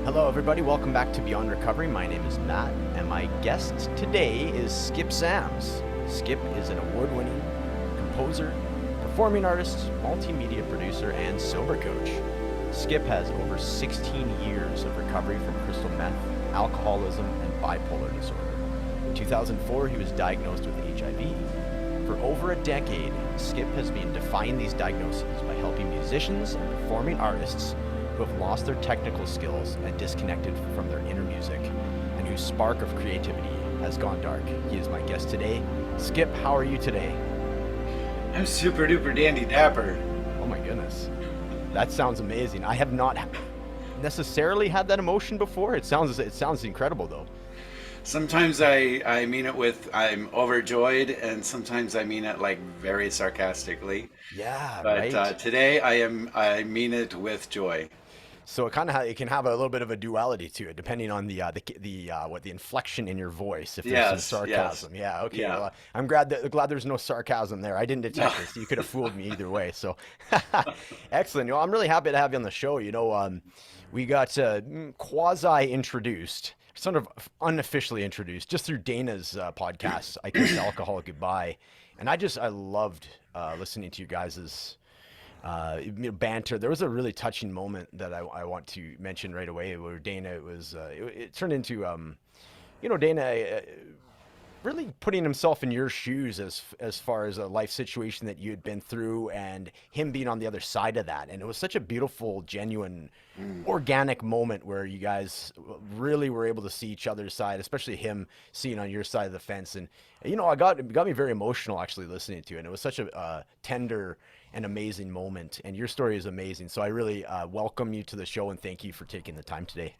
Hello, everybody. Welcome back to Beyond Recovery. My name is Matt, and my guest today is Skip SAMS. Skip is an award-winning composer, performing artist, multimedia producer, and sober coach. Skip has over 16 years of recovery from crystal meth, alcoholism, and bipolar disorder. In 2004, he was diagnosed with HIV. For over a decade, Skip has been defying these diagnoses by helping musicians and performing artists who have lost their technical skills and disconnected from their inner music, and whose spark of creativity has gone dark. He is my guest today. Skip, how are you today? I'm super duper dandy dapper. Oh my goodness. That sounds amazing. I have not necessarily had that emotion before. It sounds incredible though. Sometimes I mean it with I'm overjoyed, and sometimes I mean it like very sarcastically. Yeah, But right? today I mean it with joy. So it kind of it can have a little bit of a duality to it, depending on the inflection in your voice. If there's some Yes, yes, sarcasm, yeah, okay. yeah. Well, I'm glad there's no sarcasm there. I didn't No. detect this. You could have fooled me either way. So excellent. I'm really happy to have you on the show. We got quasi introduced, sort of unofficially introduced, just through Dana's podcast. I Kissed Alcohol Goodbye, and I loved listening to you guys' banter. There was a really touching moment that I want to mention right away where Dana it turned into Dana really putting himself in your shoes as far as a life situation that you had been through and him being on the other side of that. And it was such a beautiful, genuine, Mm. organic moment where you guys really were able to see each other's side, especially him seeing on your side of the fence. And it got me very emotional actually listening to it. And it was such a tender and amazing moment. And your story is amazing. So I really welcome you to the show and thank you for taking the time today.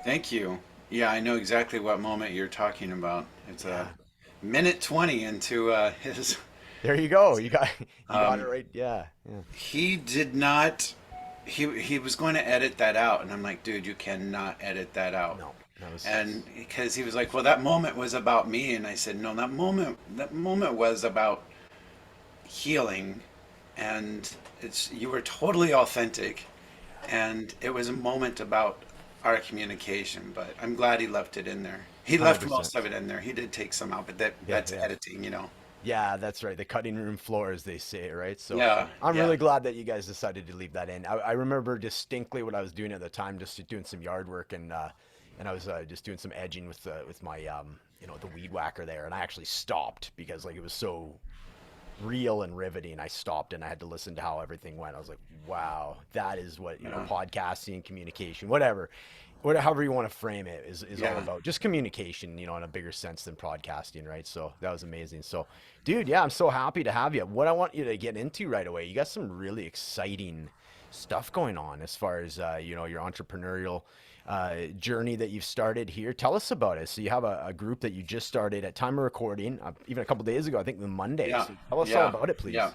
Thank you. Yeah, I know exactly what moment you're talking about. It's Yeah. a minute 20 into his. There you go. You got it Um, right. Yeah. Yeah. he did not. He was going to edit that out, and I'm like, dude, you cannot edit that out. No, that was And because he was like, well, that moment was about me, and I said, no, that moment was about healing, and it's you were totally authentic, and it was a moment about our communication. But I'm glad he left it in there. He left 100%. most of it in there. He did take some out, but Yeah, that's yeah. editing. Yeah, that's right. The cutting room floor, as they say, right? So Yeah, I'm yeah. really glad that you guys decided to leave that in. I remember distinctly what I was doing at the time, just doing some yard work, and I was just doing some edging with my the weed whacker there, and I actually stopped because like it was so real and riveting. I stopped and I had to listen to how everything went. I was like, wow, that is what, Yeah, podcasting, communication, however you want to frame it is all yeah. about just communication, in a bigger sense than podcasting, right? So that was amazing. So, dude, yeah, I'm so happy to have you. What I want you to get into right away, you got some really exciting stuff going on as far as, your entrepreneurial journey that you've started here. Tell us about it. So you have a group that you just started at time of recording, even a couple days ago, I think the Monday. Yeah, So tell us all yeah, about it, yeah. please.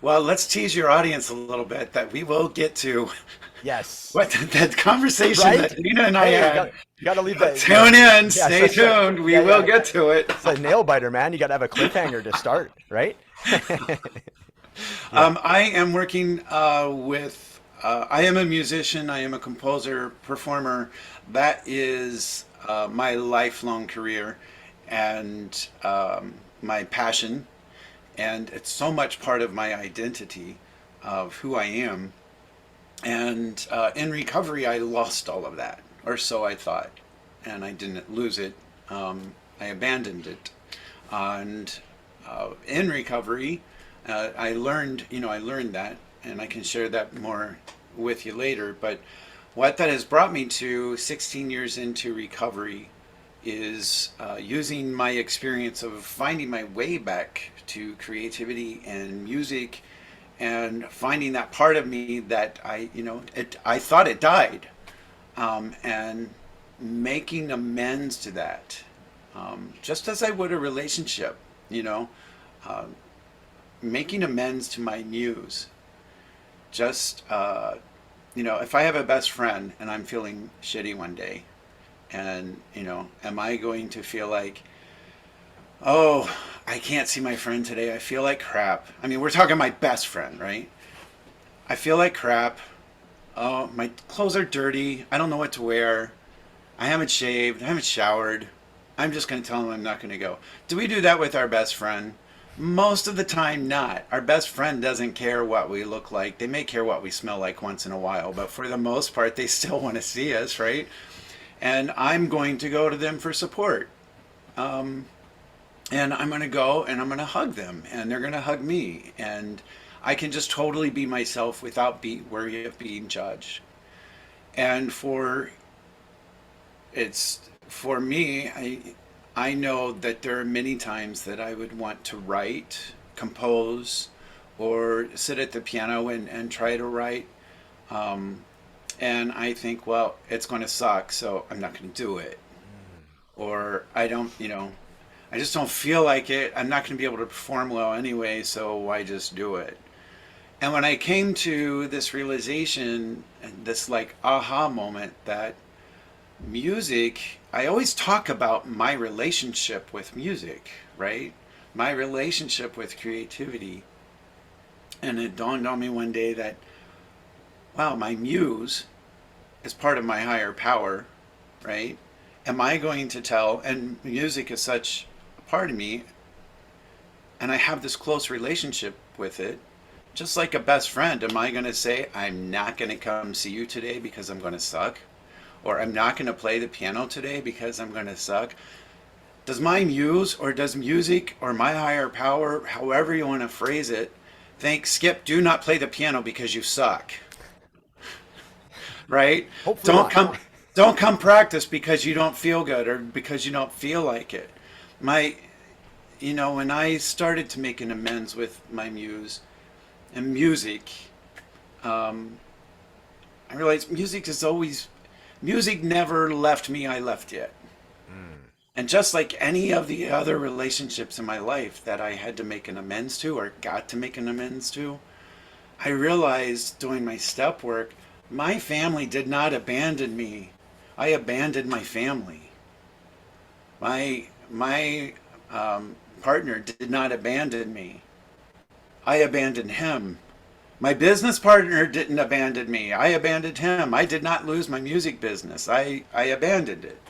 Well, let's tease your audience a little bit that we will get to Yes. what that conversation Right? that Nina and I Hey, had. you got to leave that. Tune in, Yeah, stay tuned. We yeah, will yeah. get to it. It's a nail biter, man. You got to have a cliffhanger to start, right? Yeah. I am working with. I am a musician. I am a composer, performer. That is my lifelong career and my passion, and it's so much part of my identity of who I am. And in recovery, I lost all of that, or so I thought, and I didn't lose it. I abandoned it, and in recovery, I learned that, and I can share that more with you later. But what that has brought me to 16 years into recovery is using my experience of finding my way back to creativity and music and finding that part of me that I thought it died, and making amends to that, just as I would a relationship, you know, uh, making amends to my muse. Just, if I have a best friend and I'm feeling shitty one day, and, am I going to feel like, oh, I can't see my friend today. I feel like crap. I mean, we're talking my best friend, right? I feel like crap. Oh, my clothes are dirty. I don't know what to wear. I haven't shaved. I haven't showered. I'm just going to tell them I'm not going to go. Do we do that with our best friend? Most of the time, not. Our best friend doesn't care what we look like. They may care what we smell like once in a while, but for the most part, they still want to see us, right? And I'm going to go to them for support. And I'm going to go and I'm going to hug them, and they're going to hug me. And I can just totally be myself without worry of being judged. And for me, I know that there are many times that I would want to write, compose, or sit at the piano and try to write. Um, and I think, well, it's going to suck, so I'm not going to do it. Or I don't, I just don't feel like it. I'm not going to be able to perform well anyway, so why just do it? And when I came to this realization, and this like aha moment that music, I always talk about my relationship with music, right? My relationship with creativity. And it dawned on me one day that, wow, my muse is part of my higher power, right? Am I going to tell, and music is such a part of me, and I have this close relationship with it, just like a best friend, am I going to say, I'm not going to come see you today because I'm going to suck? Or I'm not going to play the piano today because I'm going to suck? Does my muse, or does music, or my higher power, however you want to phrase it, think, Skip, do not play the piano because you suck, right? Hopefully Don't not. come, don't come practice because you don't feel good or because you don't feel like it. My, when I started to make an amends with my muse and music, um, I realized music never left me, I left it. And just like any of the other relationships in my life that I had to make an amends to or got to make an amends to, I realized doing my step work, my family did not abandon me. I abandoned my family. My partner did not abandon me. I abandoned him. My business partner didn't abandon me. I abandoned him. I did not lose my music business. I abandoned it.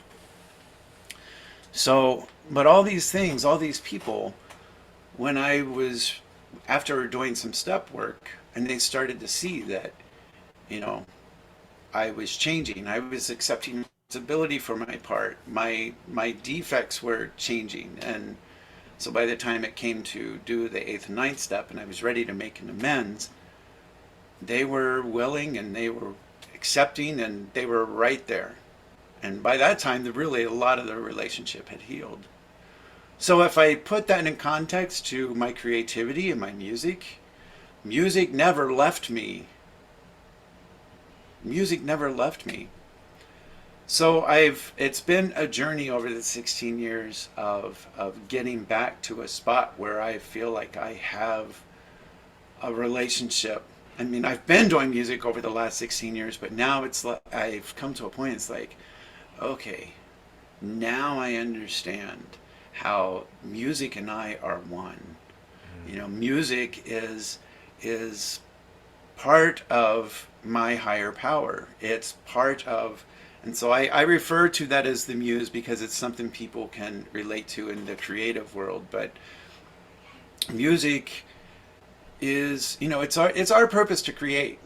So, but all these things, all these people, when I was, after doing some step work, and they started to see that, you know, I was changing. I was accepting responsibility for my part. My defects were changing. And so by the time it came to do the eighth and ninth step and I was ready to make an amends, they were willing and they were accepting and they were right there. And by that time, really a lot of the relationship had healed. So if I put that in context to my creativity and my music, music never left me. Music never left me. So it's been a journey over the 16 years of getting back to a spot where I feel like I have a relationship. I mean, I've been doing music over the last 16 years, but now it's like I've come to a point, it's like, okay, now I understand how music and I are one. You know, music is part of my higher power. It's part of, and so I refer to that as the muse because it's something people can relate to in the creative world. But music is, it's our purpose to create.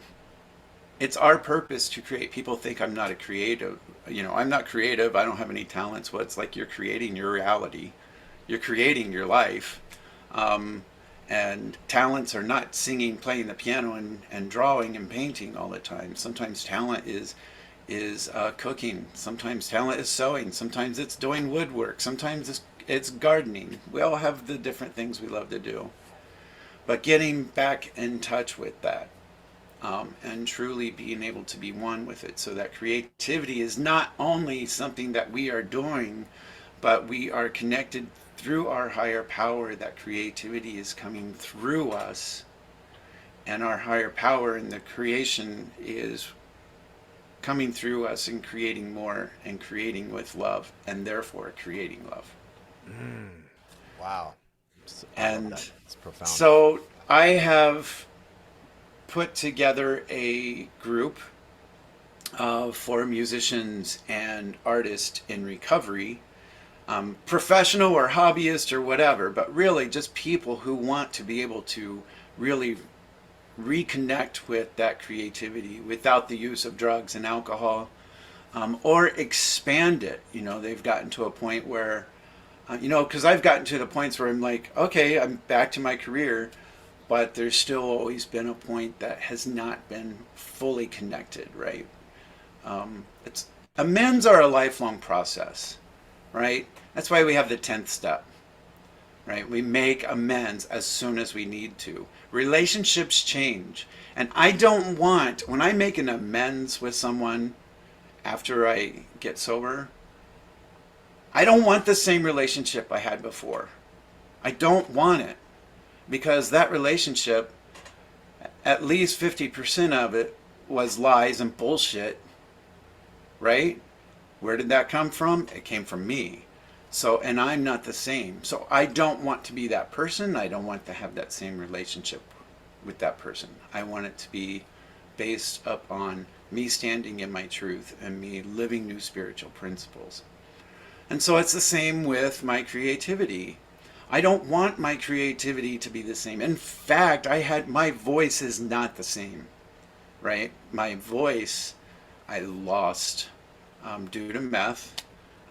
It's our purpose to create. People think I'm not a creative. I'm not creative. I don't have any talents. Well, it's like you're creating your reality. You're creating your life. And talents are not singing, playing the piano, and drawing and painting all the time. Sometimes talent is cooking. Sometimes talent is sewing. Sometimes it's doing woodwork. Sometimes it's gardening. We all have the different things we love to do. But getting back in touch with that, and truly being able to be one with it, so that creativity is not only something that we are doing, but we are connected through our higher power. That creativity is coming through us, and our higher power in the creation is coming through us and creating more and creating with love, and therefore creating love. Wow. I love that. And It's profound. so I have put together a group for musicians and artists in recovery, professional or hobbyist or whatever, but really just people who want to be able to really reconnect with that creativity without the use of drugs and alcohol, or expand it. They've gotten to a point where, because I've gotten to the points where I'm like, okay, I'm back to my career, but there's still always been a point that has not been fully connected, right? It's Amends are a lifelong process, right? That's why we have the 10th step, right? We make amends as soon as we need to. Relationships change. And I don't want, when I make an amends with someone after I get sober, I don't want the same relationship I had before. I don't want it, because that relationship, at least 50% of it was lies and bullshit, right? Where did that come from? It came from me. So, and I'm not the same. So I don't want to be that person. I don't want to have that same relationship with that person. I want it to be based upon me standing in my truth and me living new spiritual principles. And so it's the same with my creativity. I don't want my creativity to be the same. In fact, my voice is not the same, right? My voice, I lost due to meth.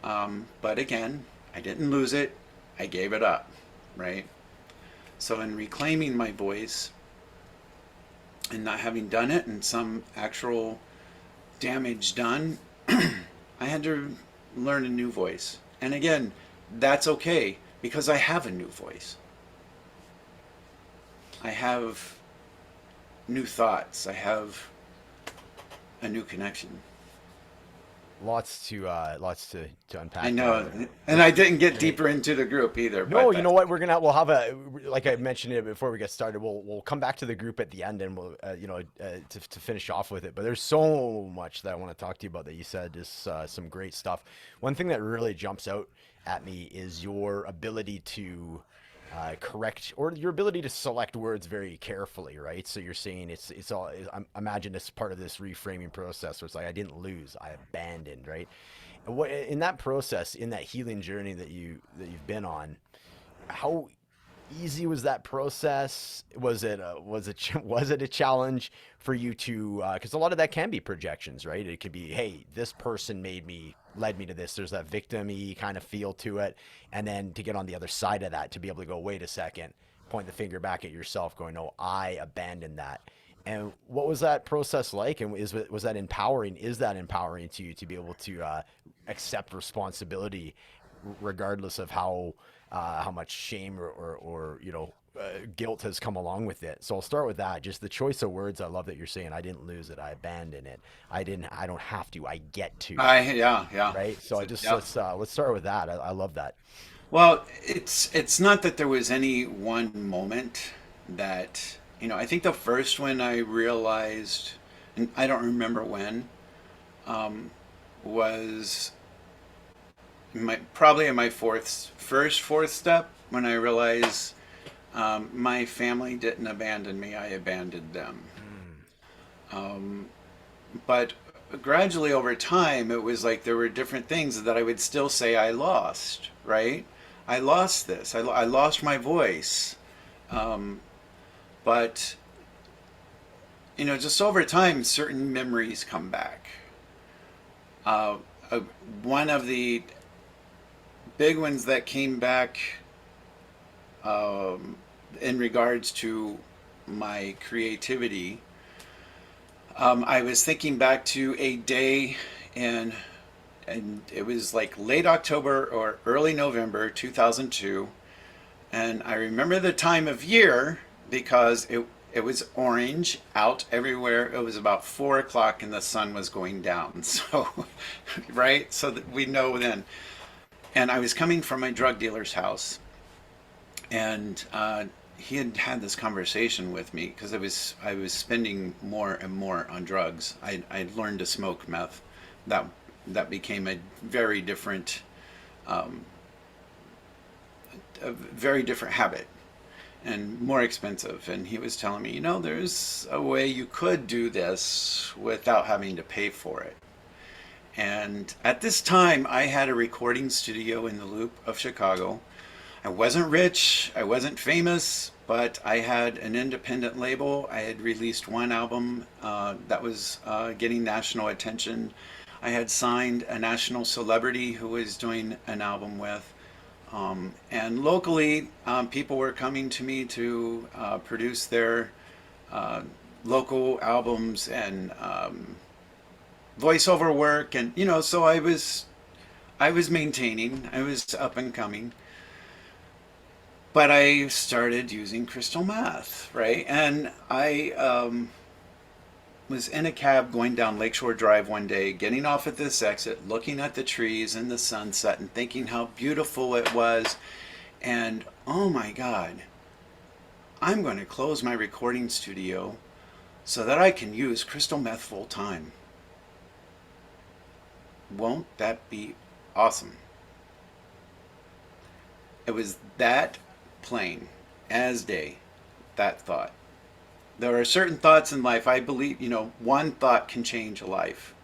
But again, I didn't lose it. I gave it up, right? So in reclaiming my voice and not having done it and some actual damage done, I had to learn a new voice. And again, that's okay, because I have a new voice. I have new thoughts. I have a new connection. Lots to unpack I there. know, and I didn't get deeper into the group either. No, But you know what? We'll have like I mentioned it before we get started. We'll come back to the group at the end, and we'll to finish off with it. But there's so much that I want to talk to you about that you said is some great stuff. One thing that really jumps out at me is your ability to correct, or your ability to select words very carefully, right? So you're saying it's all. Imagine it's part of this reframing process where it's like I didn't lose, I abandoned, right? And what in that process, in that healing journey that you've been on, how easy was that process? Was it a challenge for you to? Because a lot of that can be projections, right? It could be, hey, this person led me to this. There's that victim-y kind of feel to it, and then to get on the other side of that, to be able to go, wait a second, point the finger back at yourself, going, no, I abandoned that. And what was that process like? And was that empowering? Is that empowering to you to be able to accept responsibility, regardless of how much shame or guilt has come along with it? So I'll start with that. Just the choice of words. I love that you're saying I didn't lose it, I abandoned it. I don't have to. I get to. yeah. Right. So Yeah. let's start with that. I love that. Well, it's not that there was any one moment that, I think the first one I realized, and I don't remember when, was probably in my fourth step, when I realized my family didn't abandon me, I abandoned them. But gradually over time, it was like there were different things that I would still say I lost, right? I lost this. I lost my voice. But, just over time, certain memories come back. Uh, One of the big ones that came back, in regards to my creativity, I was thinking back to a day in, and it was like late October or early November 2002. And I remember the time of year because it was orange out everywhere. It was about 4 o'clock and the sun was going down. So, right? So that we know then. And I was coming from my drug dealer's house, and he had this conversation with me because I was spending more and more on drugs. I learned to smoke meth. That became a very different, a very different habit. and more expensive. And he was telling me, there's a way you could do this without having to pay for it. And at this time, I had a recording studio in the Loop of Chicago. I wasn't rich, I wasn't famous, but I had an independent label. I had released one album that was getting national attention. I had signed a national celebrity who was doing an album with. And locally, people were coming to me to produce their uh, local albums and voiceover work, and so I was maintaining. I was up and coming, but I started using crystal meth, right? And I was in a cab going down Lakeshore Drive one day, getting off at this exit, looking at the trees and the sunset, and thinking how beautiful it was. And oh my God, I'm going to close my recording studio so that I can use crystal meth full time. Won't that be awesome? It was that plain as day, that thought. There are certain thoughts in life, I believe, one thought can change a life.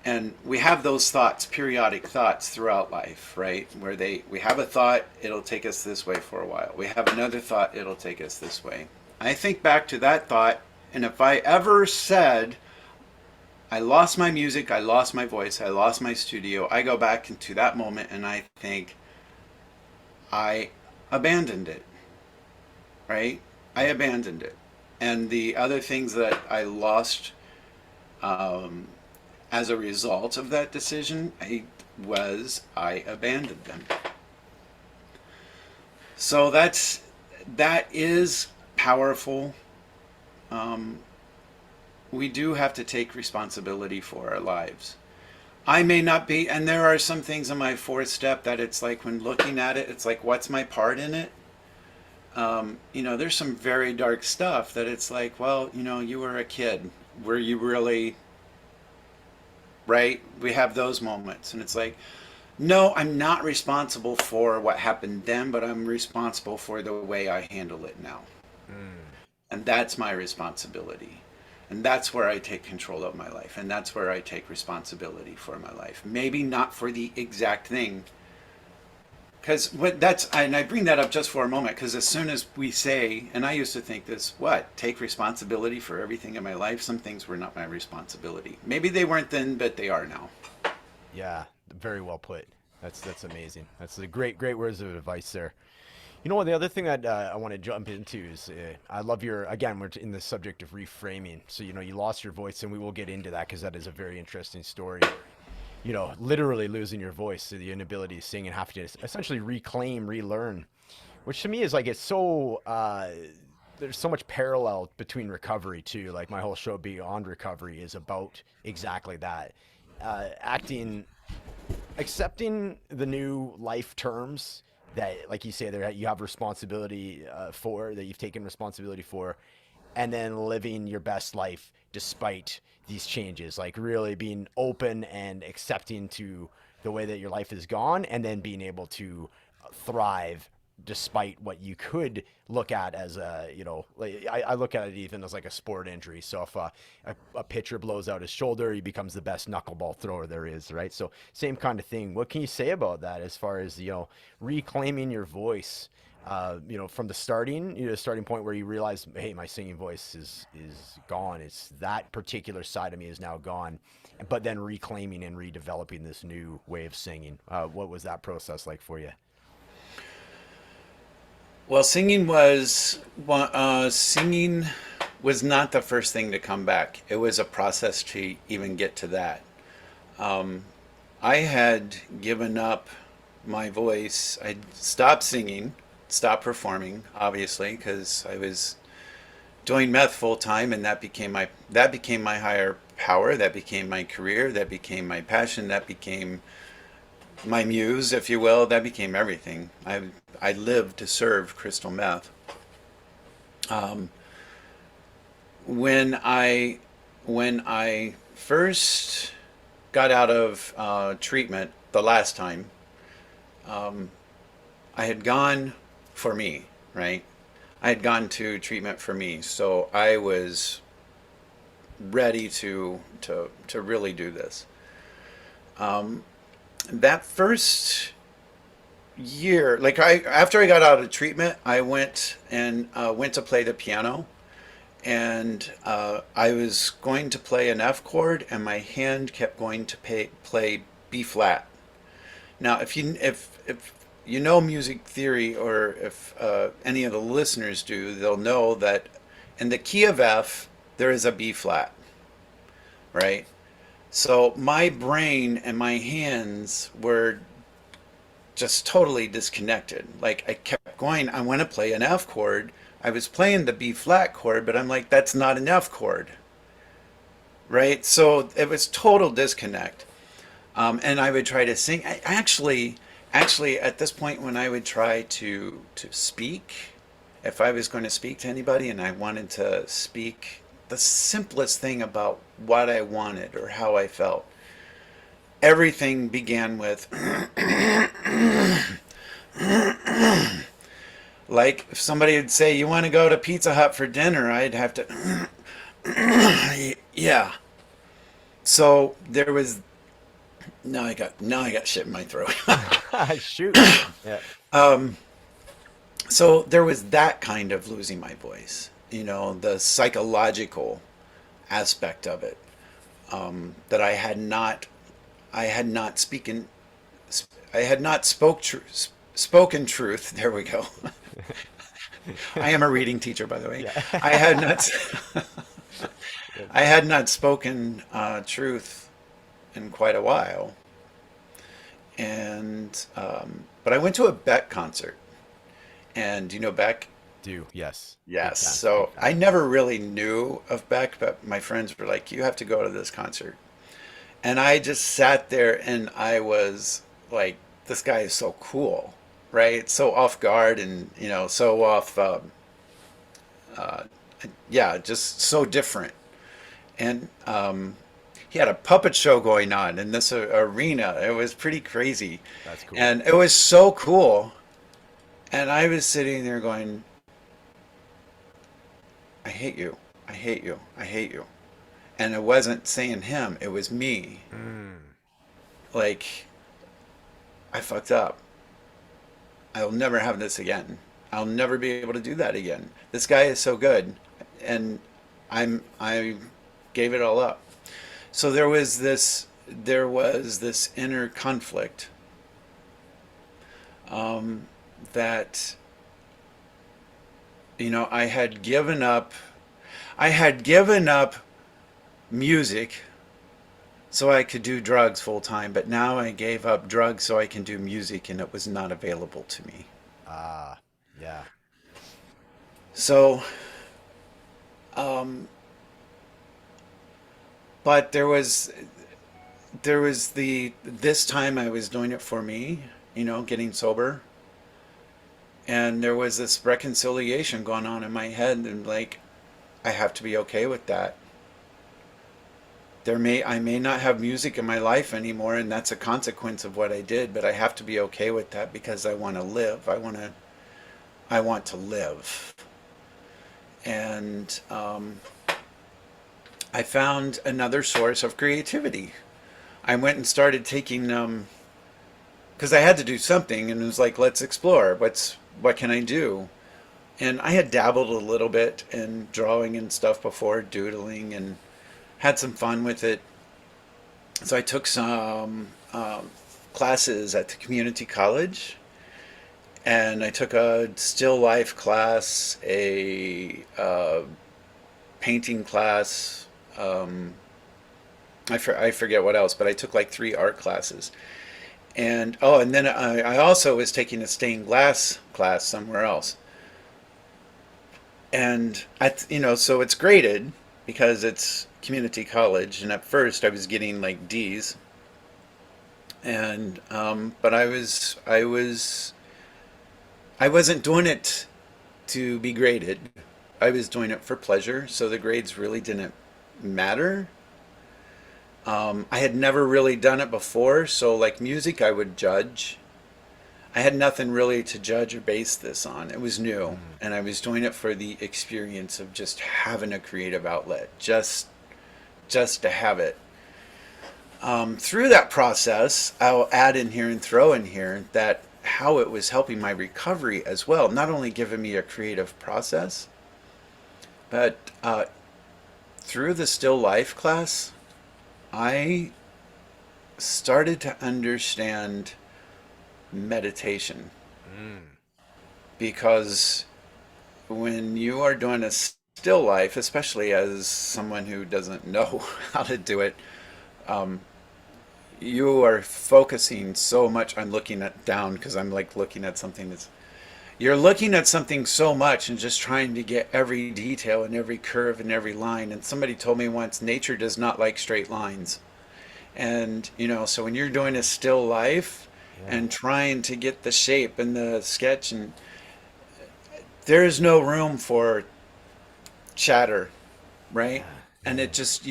And we have those thoughts, periodic thoughts throughout life, right? Where we have a thought, it'll take us this way for a while. We have another thought, it'll take us this way. I think back to that thought, and if I ever said, I lost my music, I lost my voice, I lost my studio, I go back into that moment and I think I abandoned it, right? I abandoned it. And the other things that I lost as a result of that decision, I abandoned them. So that is powerful. Um, we do have to take responsibility for our lives. I may not be, and there are some things in my fourth step that it's like when looking at it, it's like, what's my part in it? There's some very dark stuff that it's like, well, you were a kid. Were you really, right? We have those moments. And it's like, no, I'm not responsible for what happened then, but I'm responsible for the way I handle it now. Mm. And that's my responsibility. And that's where I take control of my life. And that's where I take responsibility for my life. Maybe not for the exact thing. Because and I bring that up just for a moment, because as soon as we say, and I used to think this, take responsibility for everything in my life? Some things were not my responsibility. Maybe they weren't then, but they are now. Yeah, very well put. That's amazing. That's a great words of advice there. You know what? The other thing that I want to jump into is I love your, again, we're in the subject of reframing. So, you lost your voice, and we will get into that because that is a very interesting story. Literally losing your voice, so the inability to sing and having to essentially reclaim, relearn, which to me is like, it's so, there's so much parallel between recovery too. Like my whole show Beyond Recovery is about exactly that. Acting, accepting the new life terms that, like you say, there you have responsibility for, that you've taken responsibility for, and then living your best life despite these changes, like really being open and accepting to the way that your life is gone, and then being able to thrive despite what you could look at as like I look at it even as like a sport injury. So if a pitcher blows out his shoulder, he becomes the best knuckleball thrower there is, right? So same kind of thing. What can you say about that as far as reclaiming your voice, from the starting point where you realize, hey, my singing voice is gone. It's that particular side of me is now gone, but then reclaiming and redeveloping this new way of singing. What was that process like for you? Well, singing was not the first thing to come back. It was a process to even get to that. Um, I had given up my voice. I stopped singing, stopped performing, obviously, because I was doing meth full time, and that became my higher power. That became my career. That became my passion. That became my muse, if you will. That became everything. I lived to serve crystal meth. Um, when I when I first got out of treatment the last time, um, I had gone for me. right? I had gone to treatment for me, so I was ready to really do this. That first year, like I after I got out of treatment, I went to play the piano, and I was going to play an F chord, and my hand kept going to play B flat. Now, if you know music theory, or if any of the listeners do, they'll know that in the key of F there is a B flat, right? So my brain and my hands were just totally disconnected. Like I kept going, I want to play an F chord. I was playing the B flat chord, but I'm like, that's not an F chord, right? So it was total disconnect. And I would try to sing. Actually, at this point, when I would try to speak, if I was going to speak to anybody and I wanted to speak the simplest thing about what I wanted or how I felt, everything began with like if somebody would say, "You want to go to Pizza Hut for dinner?" I'd have to, yeah. So there was now I got shit in my throat. Shoot. Yeah. So there was that kind of losing my voice, the psychological aspect of it, that I had not speaken, I had not spoken truth. There we go. I am a reading teacher, by the way. Yeah. I had not, I had not spoken truth in quite a while, and but I went to a Beck concert, and Beck. Do yes. Big Yes. fan. Big So fan. I never really knew of Beck, but my friends were like, "You have to go to this concert." And I just sat there and I was like, "This guy is so cool, right? So off guard and, so off, uh, yeah, just so different." And he had a puppet show going on in this arena. It was pretty crazy. That's cool. And it was so cool. And I was sitting there going, "I hate you. I hate you. I hate you." And it wasn't saying him, it was me. Mm. Like, I fucked up. I'll never have this again. I'll never be able to do that again. This guy is so good, and I gave it all up. So there was this inner conflict, that I had given up. I had given up music so I could do drugs full time, but now I gave up drugs so I can do music, and it was not available to me. Ah, yeah. So, um, but there was the this time I was doing it for me, getting sober, and there was this reconciliation going on in my head, and like I have to be okay with that. I may not have music in my life anymore, and that's a consequence of what I did, but I have to be okay with that because I want to live. I want to live. And I found another source of creativity. I went and started taking, because I had to do something, and it was like, let's explore. What can I do? And I had dabbled a little bit in drawing and stuff before, doodling, and had some fun with it. So I took some classes at the community college, and I took a still life class, a painting class. I forget what else, but I took like three art classes. And then I also was taking a stained glass class somewhere else. And so it's graded because it's community college. And at first I was getting like D's, and but I wasn't doing it to be graded. I was doing it for pleasure, so the grades really didn't matter. I had never really done it before, so like music I would judge. I had nothing really to judge or base this on. It was new, Mm. and I was doing it for the experience of just having a creative outlet, just to have it. Through that process, I'll add in here and throw in here that how it was helping my recovery as well. Not only giving me a creative process, but through the still life class, I started to understand meditation Mm. because when you are doing a still life, especially as someone who doesn't know how to do it, um, you are focusing so much. I'm looking at down because I'm like looking at something that's you're looking at something so much and just trying to get every detail and every curve and every line. And somebody told me once, nature does not like straight lines. And so when you're doing a still life Yeah. and trying to get the shape and the sketch, and there is no room for chatter, right? Yeah. And it just,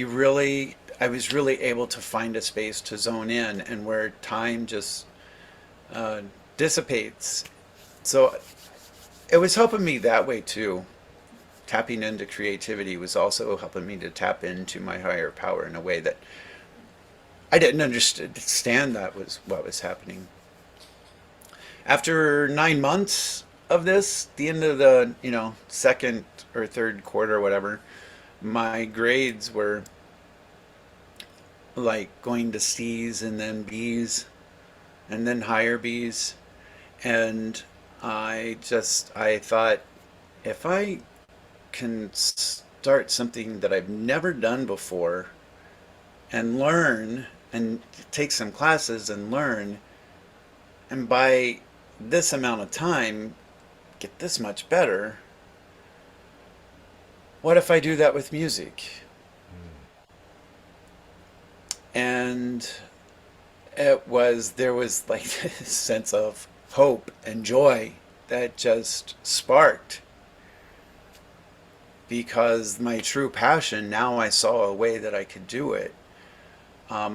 I was really able to find a space to zone in and where time just uh, dissipates. So it was helping me that way too. Tapping into creativity was also helping me to tap into my higher power in a way that I didn't understand that was what was happening. After 9 months of this, the end of the second or third quarter, or whatever, my grades were like going to C's and then B's and then higher B's, and I thought if I can start something that I've never done before and learn and take some classes and learn, and by this amount of time get this much better, what if I do that with music? And there was like this sense of hope and joy that just sparked because my true passion, now I saw a way that I could do it.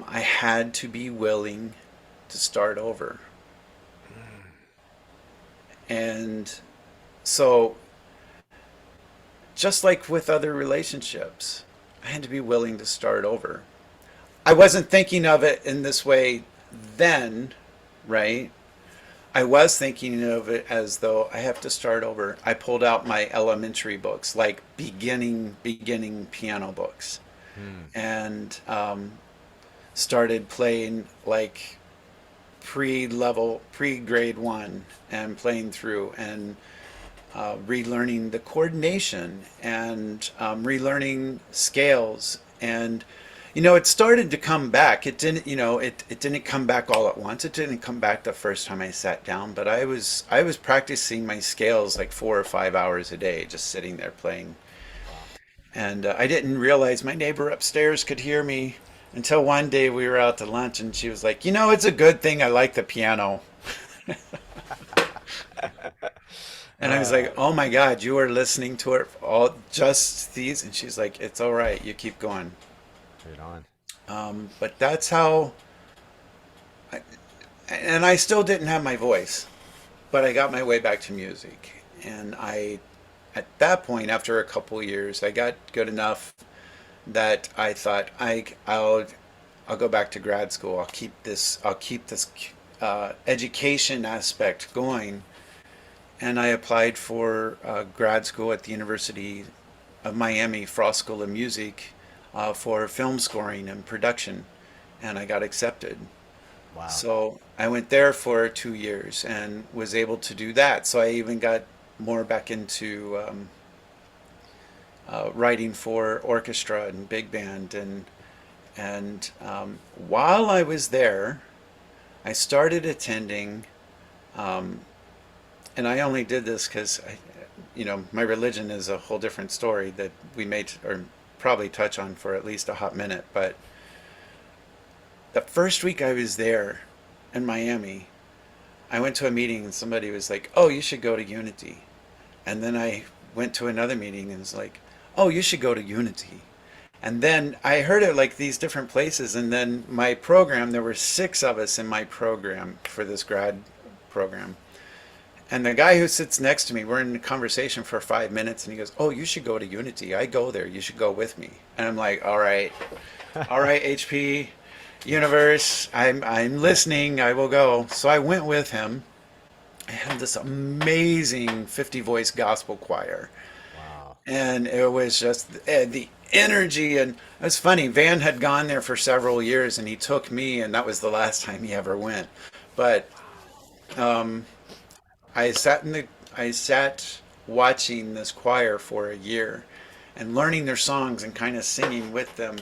I had to be willing to start over. And so, just like with other relationships, I had to be willing to start over. I wasn't thinking of it in this way then, right? I was thinking of it as though I have to start over. I pulled out my elementary books, like beginning piano books, Mm. and started playing like pre-grade one, and playing through and relearning the coordination and relearning scales. And it started to come back. It didn't, it didn't come back all at once. It didn't come back the first time I sat down, but I was practicing my scales like 4 or 5 hours a day, just sitting there playing. Wow. And I didn't realize my neighbor upstairs could hear me until one day we were out to lunch and she was like, it's a good thing I like the piano. And I was Uh, like, oh my God, you are listening to it all just these? And she's like, it's all right, you keep going. right on. But that's how, I, and I still didn't have my voice, but I got my way back to music. And at that point, after a couple years, I got good enough that I thought I'll go back to grad school. I'll keep this education aspect going. And I applied for grad school at the University of Miami Frost School of Music for film scoring and production, and I got accepted. Wow. So I went there for 2 years and was able to do that. So I even got more back into writing for orchestra and big band, and while I was there, I started attending. Um, and I only did this because my religion is a whole different story that we may or probably touch on for at least a hot minute. But the first week I was there in Miami, I went to a meeting and somebody was like, "Oh, you should go to Unity." And then I went to another meeting and was like, "Oh, you should go to Unity." And then I heard it like these different places. And then my program, there were 6 of us in my program for this grad program. And the guy who sits next to me, we're in a conversation for 5 minutes, and he goes, "Oh, you should go to Unity. I go there. You should go with me." And I'm like, all right, HP, universe, I'm listening. I will go. So I went with him. I had this amazing 50 voice gospel choir, Wow. and it was just the energy. And it was funny. Van had gone there for several years, and he took me, and that was the last time he ever went. But I sat in the I sat watching this choir for a year and learning their songs and kind of singing with them.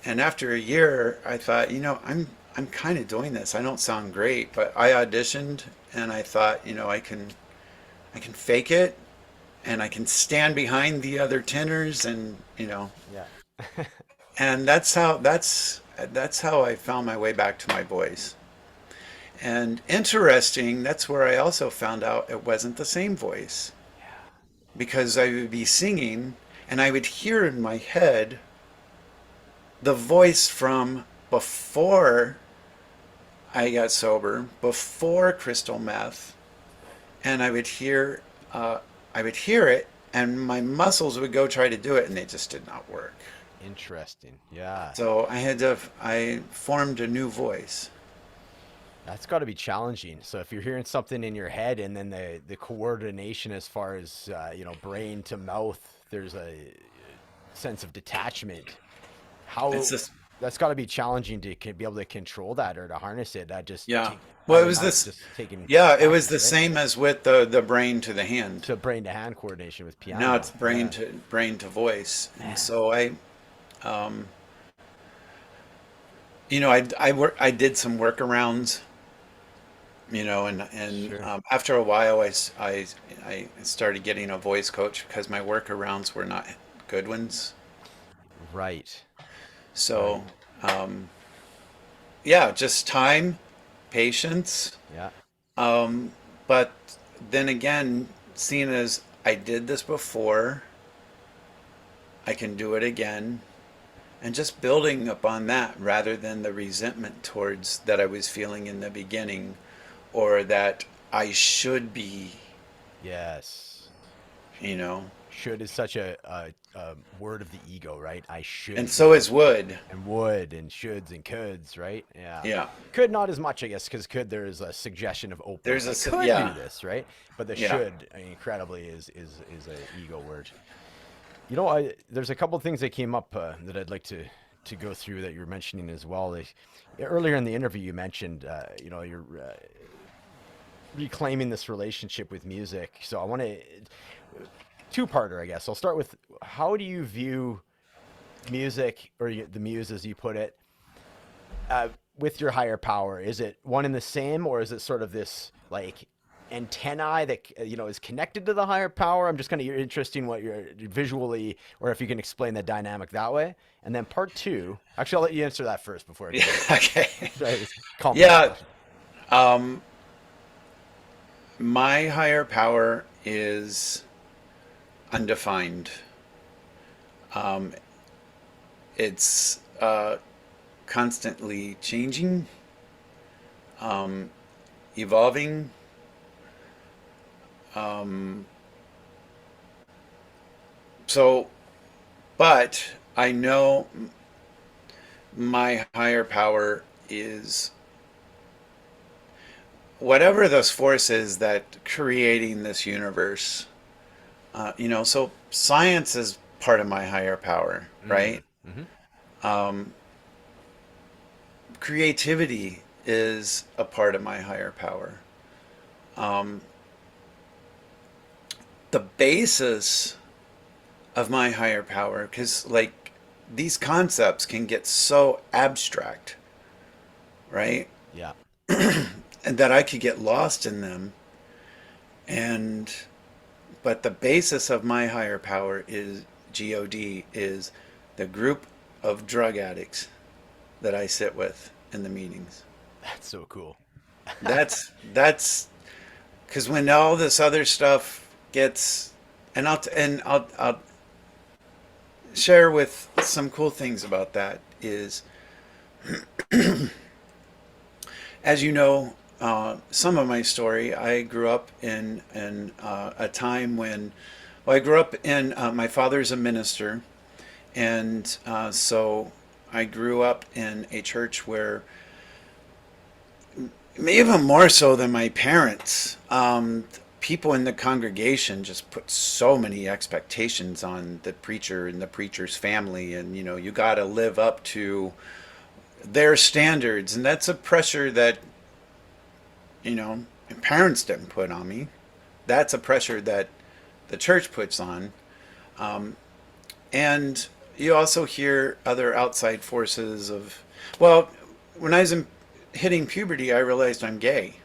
And after a year, I thought, I'm kind of doing this. I don't sound great, but I auditioned and I thought, I can fake it and I can stand behind the other tenors and, Yeah. and that's how I found my way back to my voice. And interesting, that's where I also found out it wasn't the same voice because I would be singing and I would hear in my head the voice from before I got sober, before crystal meth, and I would hear it, and my muscles would go try to do it, and they just did not work. Interesting. Yeah. So I formed a new voice. That's got to be challenging. So if you're hearing something in your head and then the coordination as far as brain to mouth, there's a sense of detachment. How It's just, that's got to be challenging to be able to control that or to harness it. That just yeah. take, I Well, it would was imagine this, just taking yeah, it was the practice, right? same as with the brain to the hand. To brain to hand coordination with Now piano. it's Yeah. brain to voice, and Man. so um, I did some workarounds, and Sure. after a while, I started getting a voice coach because my workarounds were not good ones. Right. Right. So, yeah, just time, patience. Yeah. But then again, seeing as I did this before, I can do it again. And just building upon that rather than the resentment towards that I was feeling in the beginning or that I should be, Yes. you know. Should is such a word of the ego, right? I And should so be is would. and would and shoulds and coulds, right? Yeah. Yeah. Could not as much, I guess, because could there is a suggestion of There's openness. a, I could do yeah. this, right? But the Yeah. should, incredibly, is a ego word. There's a couple things that came up that I'd like to go through that you're mentioning as well. Earlier in the interview, you mentioned, you're reclaiming this relationship with music. So I want to two-parter, I guess. I'll start with how do you view music or the muse, as you put it, uh, with your higher power? Is it one and the same, or is it sort of this like antennae that is connected to the higher power? I'm just kind of interested in what you're visually, or if you can explain the dynamic that way. And then part two, actually, I'll let you answer that first before I Yeah. go. Okay. Right, it's a complex Yeah. question. Um, my higher power is undefined. Um, it's constantly changing, um, evolving. Um, so, but I know my higher power is whatever this force is that creating this universe. So science is part of my higher power, right? Mm, hmm. Um, Creativity is a part of my higher power. Um, the basis of my higher power, because like these concepts can get so abstract, right? Yeah. And that I could get lost in them. And but the basis of my higher power is God, is the group of drug addicts that I sit with in the meetings. That's so cool. That's because when all this other stuff gets, and I'll share with some cool things about that is, as you know, some of my story. I grew up in a time when, well, I grew up in, my father's a minister, and so I grew up in a church where, even more so than my parents, people in the congregation just put so many expectations on the preacher and the preacher's family, and you got to live up to their standards, and that's a pressure that my parents didn't put on me. That's a pressure that the church puts on. And you also hear other outside forces of, well, when I was hitting puberty, I realized I'm gay,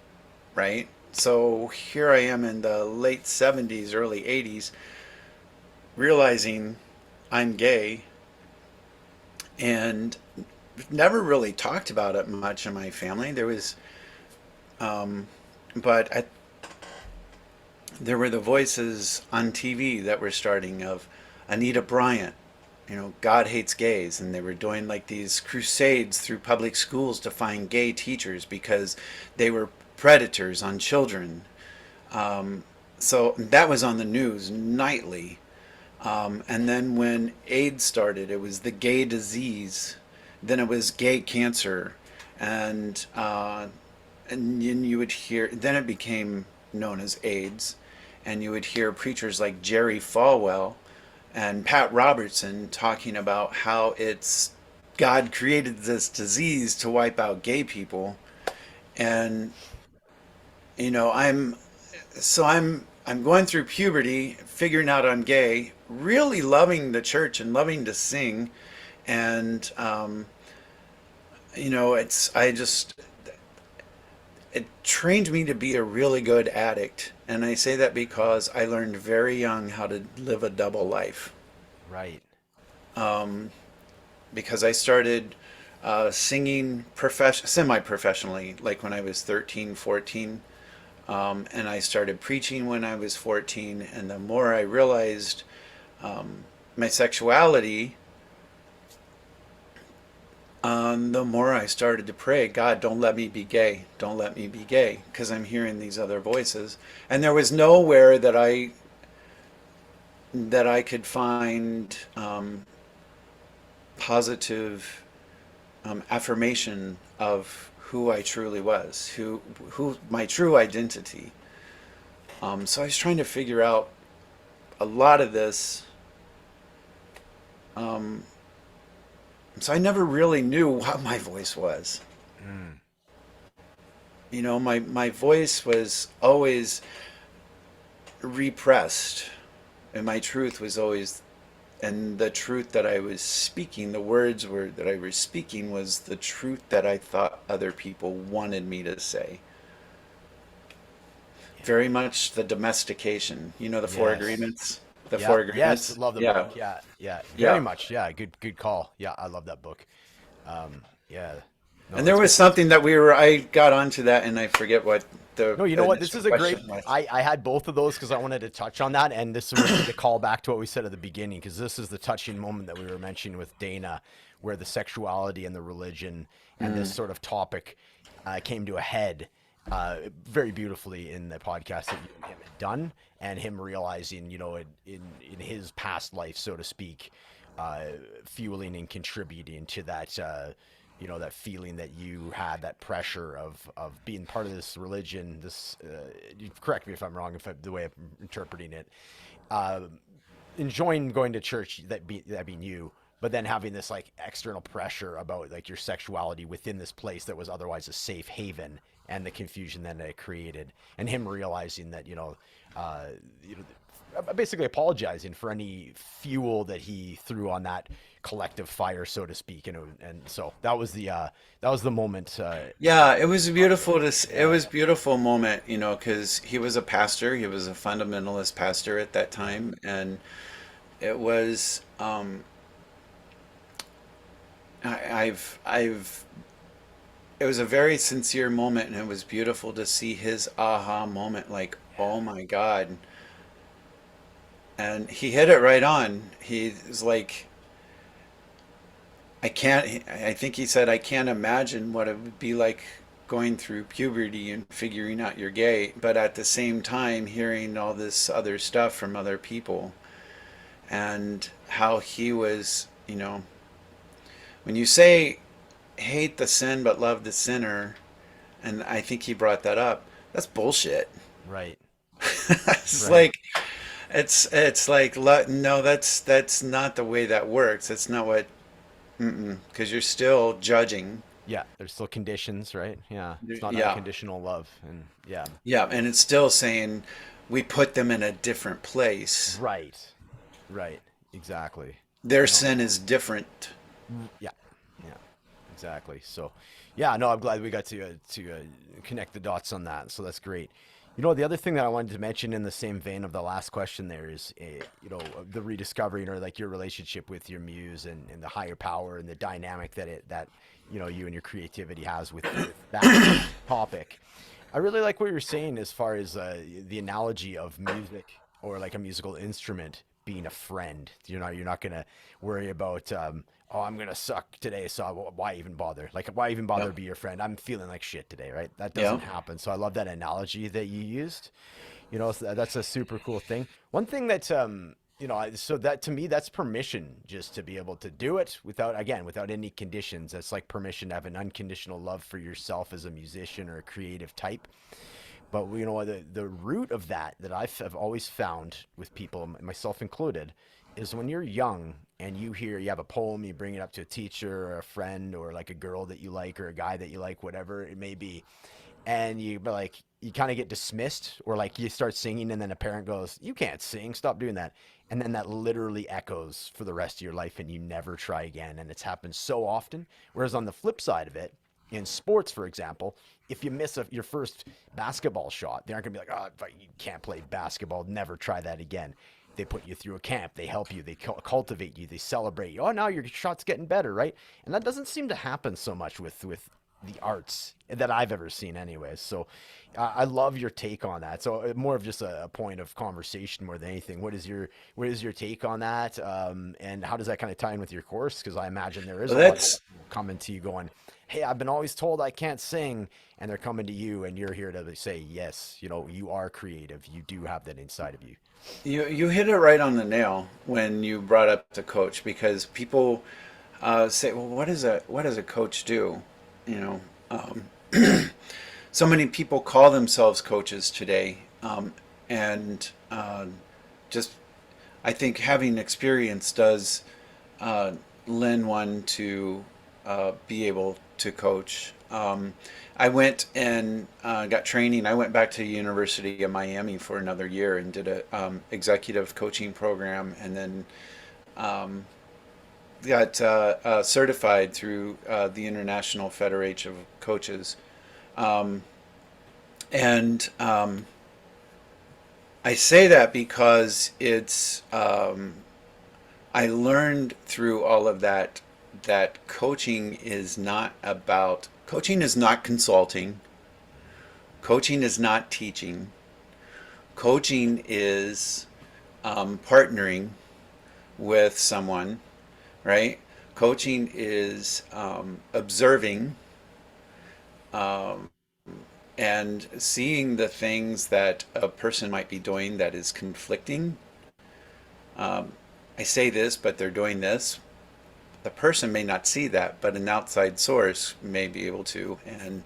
right? So here I am in the late 70s, early 80s, realizing I'm gay, and never really talked about it much in my family. There was, but there were the voices on TV that were starting of Anita Bryant, God hates gays, and they were doing like these crusades through public schools to find gay teachers because they were predators on children. So that was on the news nightly. And then when AIDS started, it was the gay disease. Then it was gay cancer, and then you would hear. Then it became known as AIDS, and you would hear preachers like Jerry Falwell and Pat Robertson talking about how it's God created this disease to wipe out gay people, and I'm I'm going through puberty, figuring out I'm gay, really loving the church and loving to sing, and it's I just it trained me to be a really good addict, and I say that because I learned very young how to live a double life. Right. Because I started singing semi-professionally, like when I was 13, 14. And I started preaching when I was 14. And the more I realized my sexuality, the more I started to pray, God, don't let me be gay. Don't let me be gay. Because I'm hearing these other voices. And there was nowhere that I could find positive affirmation of who I truly was, who my true identity. So I was trying to figure out a lot of this. Um, so I never really knew what my voice was. Mm. My voice was always repressed, and my truth was always, and the truth that I was speaking, the words were that I was speaking was the truth that I thought other people wanted me to say. Yeah. Very much the domestication, the four Yes. agreements, the Yeah. four Yes. agreements. Love the book. Yeah, Yeah. Yeah. Very yeah. much. Yeah. Good call. Yeah. I love that book. Yeah. No, And there that's was good. something I got onto that, and I forget what the No, you know what? This initial is a great. question was. I had both of those because I wanted to touch on that, and this would be the call back to what we said at the beginning, because this is the touching moment that we were mentioning with Dana, where the sexuality and the religion and this Mm, sort of topic came to a head very beautifully in the podcast that you and him had done, and him realizing, in his past life, so to speak, uh, fueling and contributing to that. That feeling that you had, that pressure of being part of this religion. This, you correct me if I'm wrong, if the way I'm interpreting it. Uh, Enjoying going to church, that being you, but then having this like external pressure about like your sexuality within this place that was otherwise a safe haven, and the confusion that it created, and him realizing that uh, you know, basically apologizing for any fuel that he threw on that collective fire, so to speak, and so that was the moment. yeah, it was Talk about. beautiful it Yeah. was beautiful moment, because he was a pastor, he was a fundamentalist pastor at that Yeah. time, and it was I've it was a very sincere moment, and it was beautiful to see his aha moment, like, oh my God. And he hit it right on. He was like, I think he said, I can't imagine what it would be like going through puberty and figuring out you're gay, but at the same time hearing all this other stuff from other people, and how he was, when you say hate the sin but love the sinner, and I think he brought that up, that's bullshit. Right. It's Right. like it's like no, that's not the way that works. That's not what, because you're still judging. Yeah. There's still conditions, right? Yeah. It's not Yeah, unconditional love, and yeah. yeah, and it's still saying we put them in a different place. Right. Right. Exactly. Their No. sin is different. Yeah. Yeah. Exactly. So, yeah. No, I'm glad we got to connect the dots on that. So that's great. The other thing that I wanted to mention in the same vein of the last question there is, the rediscovering or like your relationship with your muse and the higher power and the dynamic that you and your creativity has with that topic. I really like what you're saying as far as the analogy of music or like a musical instrument being a friend. You're not gonna worry about oh, I'm gonna suck today, so why even bother? Like, why even bother Yeah, to be your friend? I'm feeling like shit today, right? That yeah. doesn't happen. So I love that analogy that you used. So that's a super cool thing. One thing that so that to me that's permission just to be able to do it without any conditions. That's like permission to have an unconditional love for yourself as a musician or a creative type. But the root of that have always found with people, myself included, is when you're young and you have a poem, you bring it up to a teacher or a friend or like a girl that you like or a guy that you like, whatever it may be, and you kind of get dismissed or like you start singing and then a parent goes, "You can't sing, stop doing that." And then that literally echoes for the rest of your life and you never try again. And it's happened so often. Whereas on the flip side of it, in sports, for example, if you miss your first basketball shot, they aren't going to be like, "Oh, you can't play basketball, never try that again." They put you through a camp, they help you, they cultivate you, they celebrate you. Oh, now your shot's getting better, right? And that doesn't seem to happen so much with the arts that I've ever seen, anyways. So I love your take on that. So more of just a point of conversation more than anything. What is your take on that? And how does that kind of tie in with your course? Because I imagine there is Well, a lot of that's people coming to you going, "Hey, I've been always told I can't sing," and they're coming to you, and you're here to say, "Yes, you are creative. You do have that inside of you." you hit it right on the nail when you brought up the coach, because people say, well, what does a coach do? You know, um, so many people call themselves coaches today, and just I think having experience does uh, lend one to be able to coach. I went and got training. I went back to the University of Miami for another year and did a executive coaching program, and then um, got certified through the International Federation of Coaches. Um, and I say that because I learned through all of that that coaching is not consulting, coaching is not teaching, coaching is partnering with someone, right? Coaching is observing um, and seeing the things that a person might be doing that is conflicting. Um, I say this, but they're doing this. The person may not see that, but an outside source may be able to, and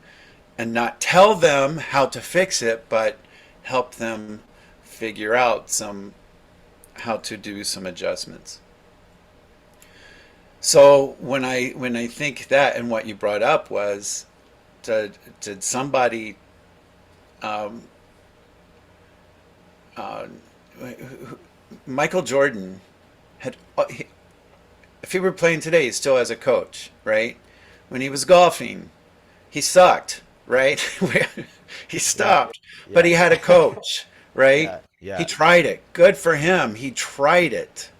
not tell them how to fix it, but help them figure out some how to do some adjustments. So when I think that, and what you brought up was, did somebody um, uh, Michael Jordan had if he were playing today, he still has a coach, right? When he was golfing, he sucked, right? He Yeah, stopped, but yeah, he had a coach, right? yeah, He yeah, tried it. Good for him. He tried it,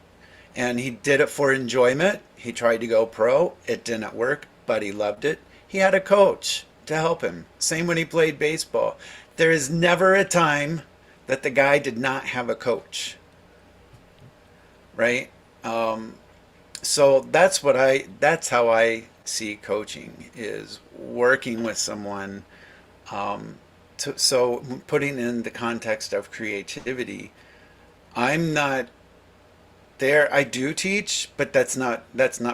and he did it for enjoyment. He tried to go pro. It didn't work, but he loved it. He had a coach to help him. Same when he played baseball. There is never a time that the guy did not have a coach, right? Um, so that's how I see coaching is working with someone. So putting in the context of creativity, I'm not there. I do teach, but that's not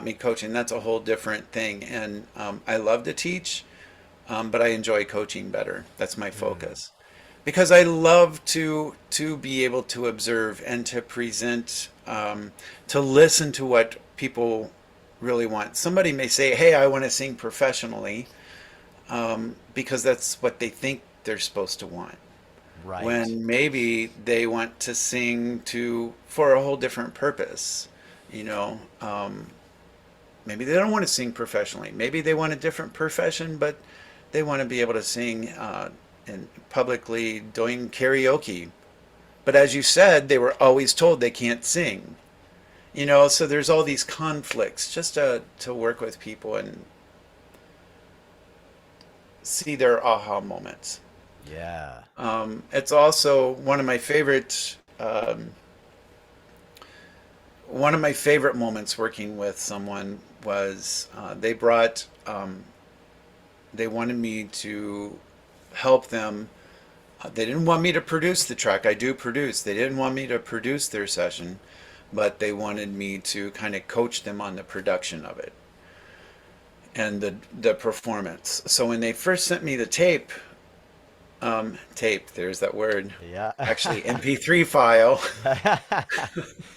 me coaching. That's a whole different thing. And I love to teach, but I enjoy coaching better. That's my Mm, focus because I love to be able to observe and to present, to listen to what people really want. Somebody may say, "Hey, I want to sing professionally," because that's what they think they're supposed to want. right. When maybe they want to sing to for a whole different purpose, you know. Maybe they don't want to sing professionally. Maybe they want a different profession, but they want to be able to sing and publicly doing karaoke. But as you said, they were always told they can't sing. So there's all these conflicts just to work with people and see their aha moments. Yeah. It's also one of my favorite moments working with someone was they wanted me to help them. They didn't want me to produce the track. I do produce. They didn't want me to produce their session, but they wanted me to kind of coach them on the production of it and the performance. So when they first sent me the tape, there's that word, Yeah. actually MP3 file,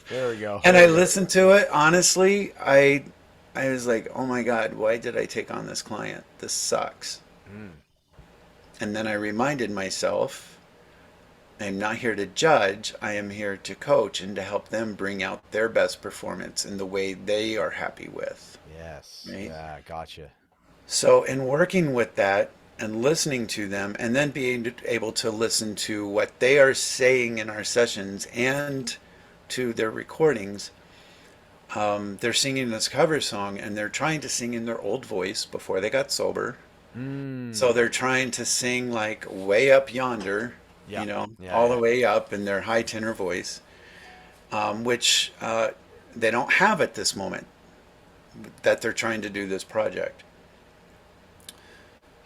There we go. and There I we go. listened to it. Honestly, I was like, oh my God, why did I take on this client? This sucks. Mm, And then I reminded myself, I'm not here to judge. I am here to coach and to help them bring out their best performance in the way they are happy with. yes. Right. Yeah. Gotcha. So, in working with that and listening to them, and then being able to listen to what they are saying in our sessions and to their recordings, they're singing this cover song and they're trying to sing in their old voice before they got sober. So Mm. they're trying to sing like way up yonder, Yeah. Yeah. all the Yeah. way up in their high tenor voice, which they don't have at this moment that they're trying to do this project.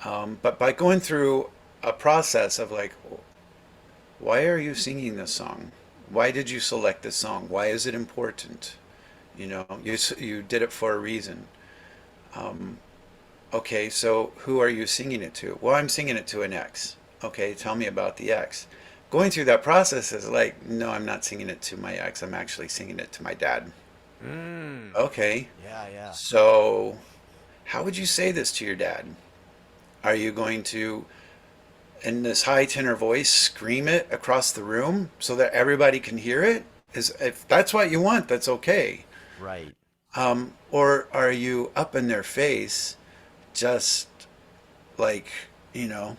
But by going through a process of like, why are you singing this song? Why did you select this song? Why is it important? You did it for a reason. Okay, so who are you singing it to? Well, I'm singing it to an ex. Okay, tell me about the ex. Going through that process is like, no, I'm not singing it to my ex. I'm actually singing it to my dad. Mm. Okay, Yeah. Yeah. so how would you say this to your dad? Are you going to, in this high tenor voice, scream it across the room so that everybody can hear it? If that's what you want, that's okay. Right. Or are you up in their face, just like, you know,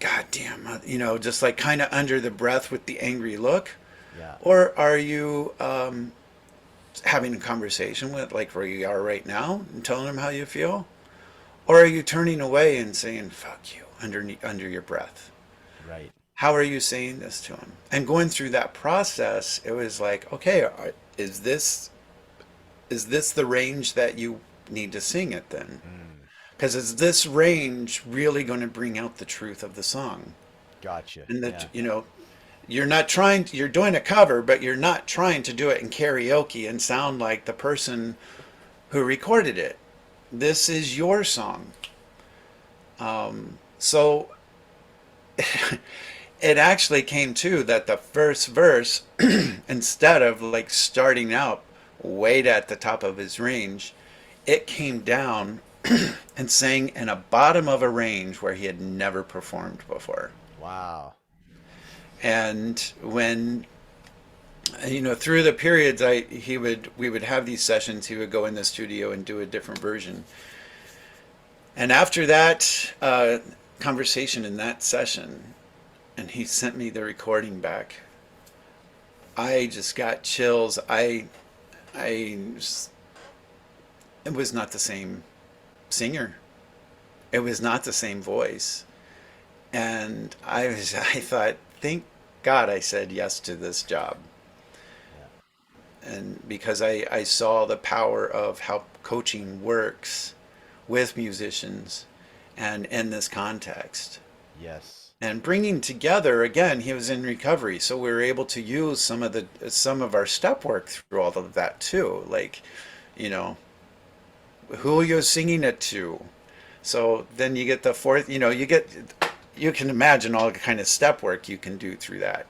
God damn, just like kind of under the breath with the angry look? Yeah. Or are you having a conversation with, like where you are right now, and telling them how you feel? Or are you turning away and saying, fuck you, under your breath? Right. How are you saying this to him? And going through that process, it was like, okay, is this is this the range that you need to sing it then? Mm. Because is this range really going to bring out the truth of the song? Gotcha. And that, Yeah. you're doing a cover, but you're not trying to do it in karaoke and sound like the person who recorded it. This is your song. So it actually came to that the first verse, instead of like starting out way at the top of his range, it came down and sang in a bottom of a range where he had never performed before. Wow. And when through the periods, we would have these sessions. He would go in the studio and do a different version. And after that conversation in that session, and he sent me the recording back, I just got chills. I it was not the same singer. It was not the same voice. And I thought, thank God I said yes to this job. Yeah. And because I saw the power of how coaching works, with musicians and in this context. Yes. And bringing together, again, he was in recovery, so we were able to use some of our step work through all of that too. Like, you know, who you're singing it to. So then you get the fourth, you can imagine all the kind of step work you can do through that.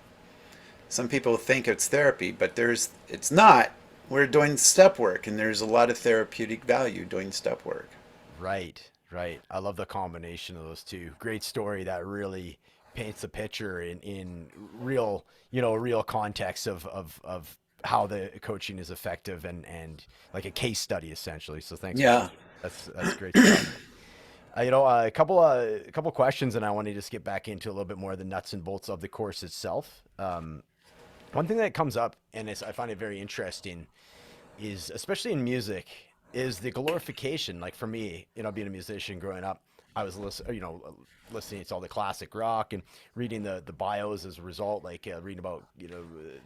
Some people think it's therapy, but it's not. We're doing step work, and there's a lot of therapeutic value doing step work. Right, right. I love the combination of those two. Great story that really paints a picture in real, real context of how the coaching is effective and like a case study essentially. So thanks for Yeah. sharing. That's great stuff. A couple questions, and I want to just get back into a little bit more of the nuts and bolts of the course itself. One thing that comes up, and I find it very interesting, is especially in music, is the glorification. Like for me, being a musician growing up, I was listening to all the classic rock and reading the bios as a result, like reading about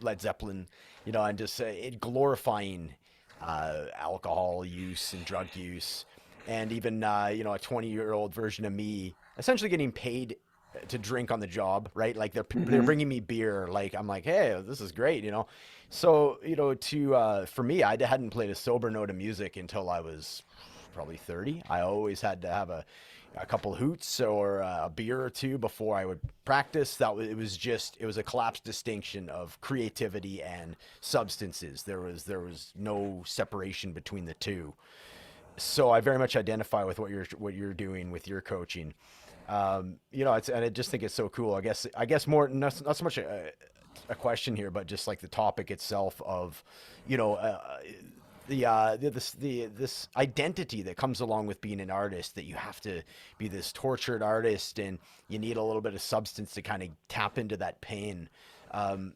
Led Zeppelin, and just it glorifying alcohol use and drug use, and even a 20-year-old version of me essentially getting paid to drink on the job, right? Like they're Hmm. bringing me beer. Like I'm like, hey, this is great, So to for me, I hadn't played a sober note of music until I was probably 30. I always had to have a couple hoots or a beer or two before I would practice. It was a collapsed distinction of creativity and substances. There was no separation between the two. So I very much identify with what you're doing with your coaching. And I just think it's so cool. I guess more not so much a question here, but just like the topic itself of, you know, this identity that comes along with being an artist, that you have to be this tortured artist and you need a little bit of substance to kind of tap into that pain. Um,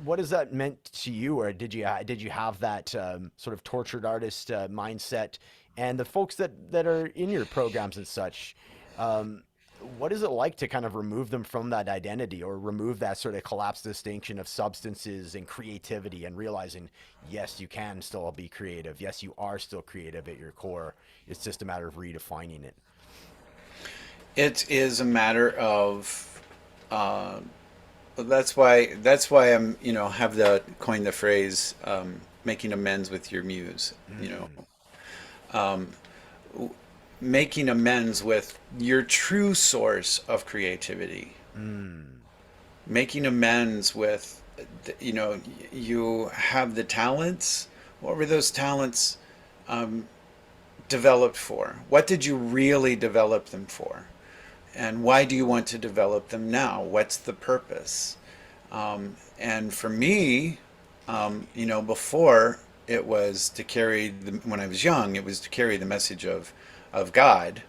what has that meant to you, or did you have that sort of tortured artist mindset? And the folks that are in your programs and such, um, what is it like to kind of remove them from that identity, or remove that sort of collapsed distinction of substances and creativity, and realizing, yes, you can still be creative. Yes, you are still creative at your core. It's just a matter of redefining it. It is a matter of uh, that's why I'm have the coined the phrase making amends with your muse. Mm, Making amends with your true source of creativity, mm, making amends with, you have the talents. What were those talents developed for? What did you really develop them for? And why do you want to develop them now? What's the purpose? And for me, before it was to carry when I was young, it was to carry the message of God.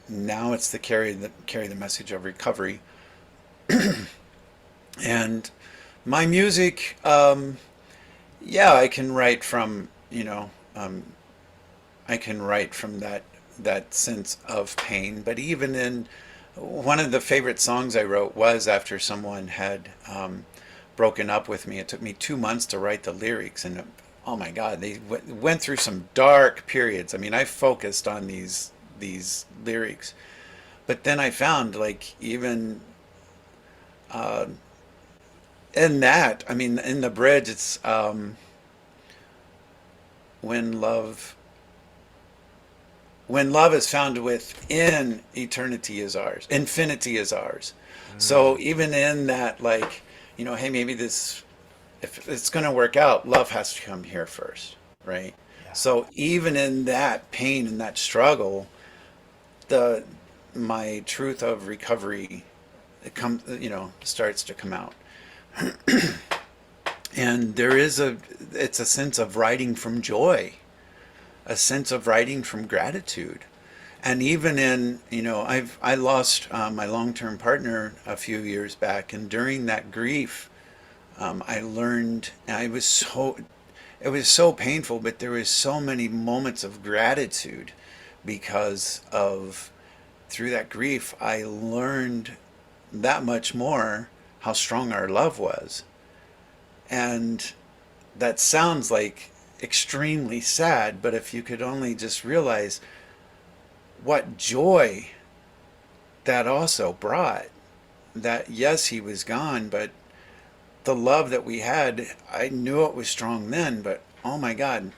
Now it's to carry the message of recovery. And my music, yeah, I can write from that sense of pain. But even in one of the favorite songs I wrote was after someone had broken up with me. It took me 2 months to write the lyrics, and oh my God, they went through some dark periods. I mean, I focused on these lyrics, but then I found, like, even uh, in that, I mean, in the bridge, it's when love when love is found within eternity is ours, infinity is ours. So mm. even in that, like, hey, maybe if it's going to work out, love has to come here first, right? Yeah. So even in that pain and that struggle, the my truth of recovery, starts to come out. And it's a sense of writing from joy, a sense of writing from gratitude. And even in, I lost my long-term partner a few years back, and during that grief, I learned, it was so painful, but there was so many moments of gratitude because of, through that grief, I learned that much more how strong our love was. And that sounds like extremely sad. But if you could only just realize what joy that also brought, that yes, he was gone, but the love that we had, I knew it was strong then, but oh my God,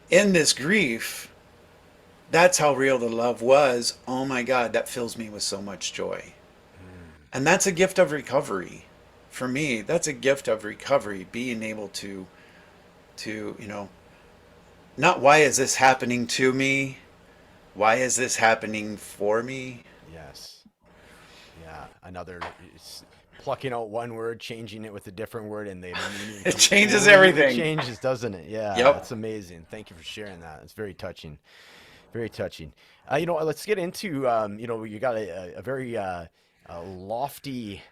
in this grief, that's how real the love was. Oh my God, that fills me with so much joy. And that's a gift of recovery. For me, that's a gift of recovery, being able to, not why is this happening to me? Why is this happening for me? Yes. Yeah. Another plucking out one word, changing it with a different word, and the meaning It changes completely everything. changes, doesn't it? Yeah, Yep. that's amazing. Thank you for sharing that. It's very touching. Very touching. Let's get into, you got a very lofty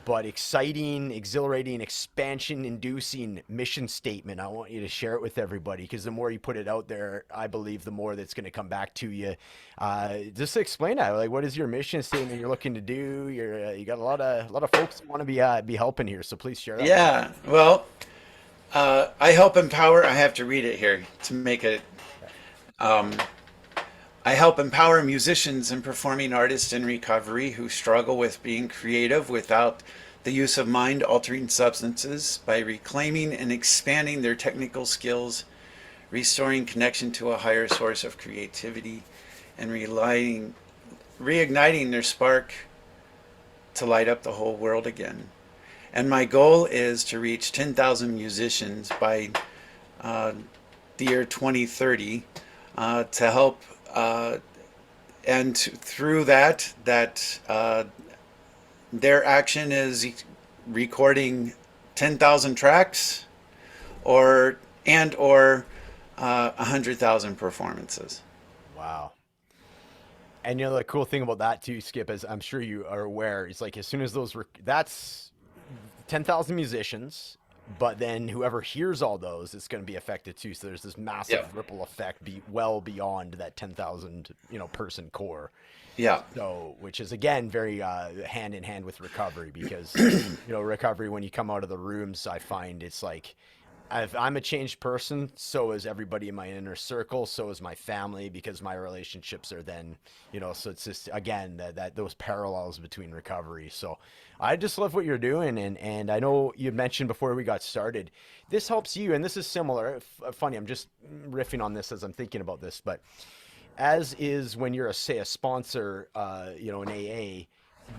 but exciting, exhilarating, expansion-inducing mission statement. I want you to share it with everybody because the more you put it out there, I believe the more that's going to come back to you. Just to explain that, like, what is your mission statement you're looking to do? You got a lot of folks that want to be helping here, so please share that with us. Yeah. Well, I help empower. I have to read it here to make it. Um, I help empower musicians and performing artists in recovery who struggle with being creative without the use of mind altering substances by reclaiming and expanding their technical skills, restoring connection to a higher source of creativity, and reigniting their spark to light up the whole world again. And my goal is to reach 10,000 musicians by uh, the year 2030 to help, and through that their action is recording 10,000 tracks or 100,000 performances. Wow. And the cool thing about that too, Skip, as I'm sure you are aware, is like as soon as that's 10,000 musicians, but then whoever hears all those is going to be affected too. So there's this massive Yeah. ripple effect well beyond that 10,000, person core. Yeah. So, which is again very hand in hand with recovery because, recovery, when you come out of the rooms, I find it's like, if I'm a changed person, so is everybody in my inner circle, so is my family, because my relationships are then, so it's just, again, that those parallels between recovery. So I just love what you're doing. And I know you mentioned before we got started, this helps you, and this is similar. Funny, I'm just riffing on this as I'm thinking about this, but as is when you're say a sponsor, in AA,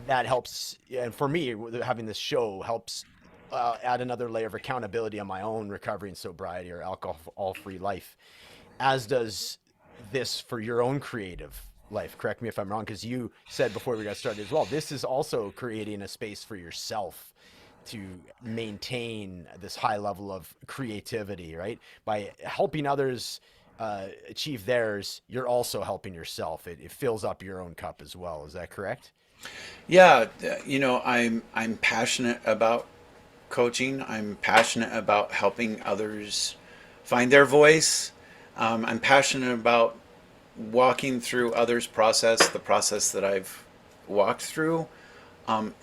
that helps. And for me, having this show helps add another layer of accountability on my own recovery and sobriety or alcohol-free life, as does this for your own creative life. Correct me if I'm wrong, because you said before we got started as well, this is also creating a space for yourself to maintain this high level of creativity, right? By helping others achieve theirs, you're also helping yourself. It fills up your own cup as well. Is that correct? Yeah, I'm passionate about coaching. I'm passionate about helping others find their voice. I'm passionate about walking through others' process, the process that I've walked through.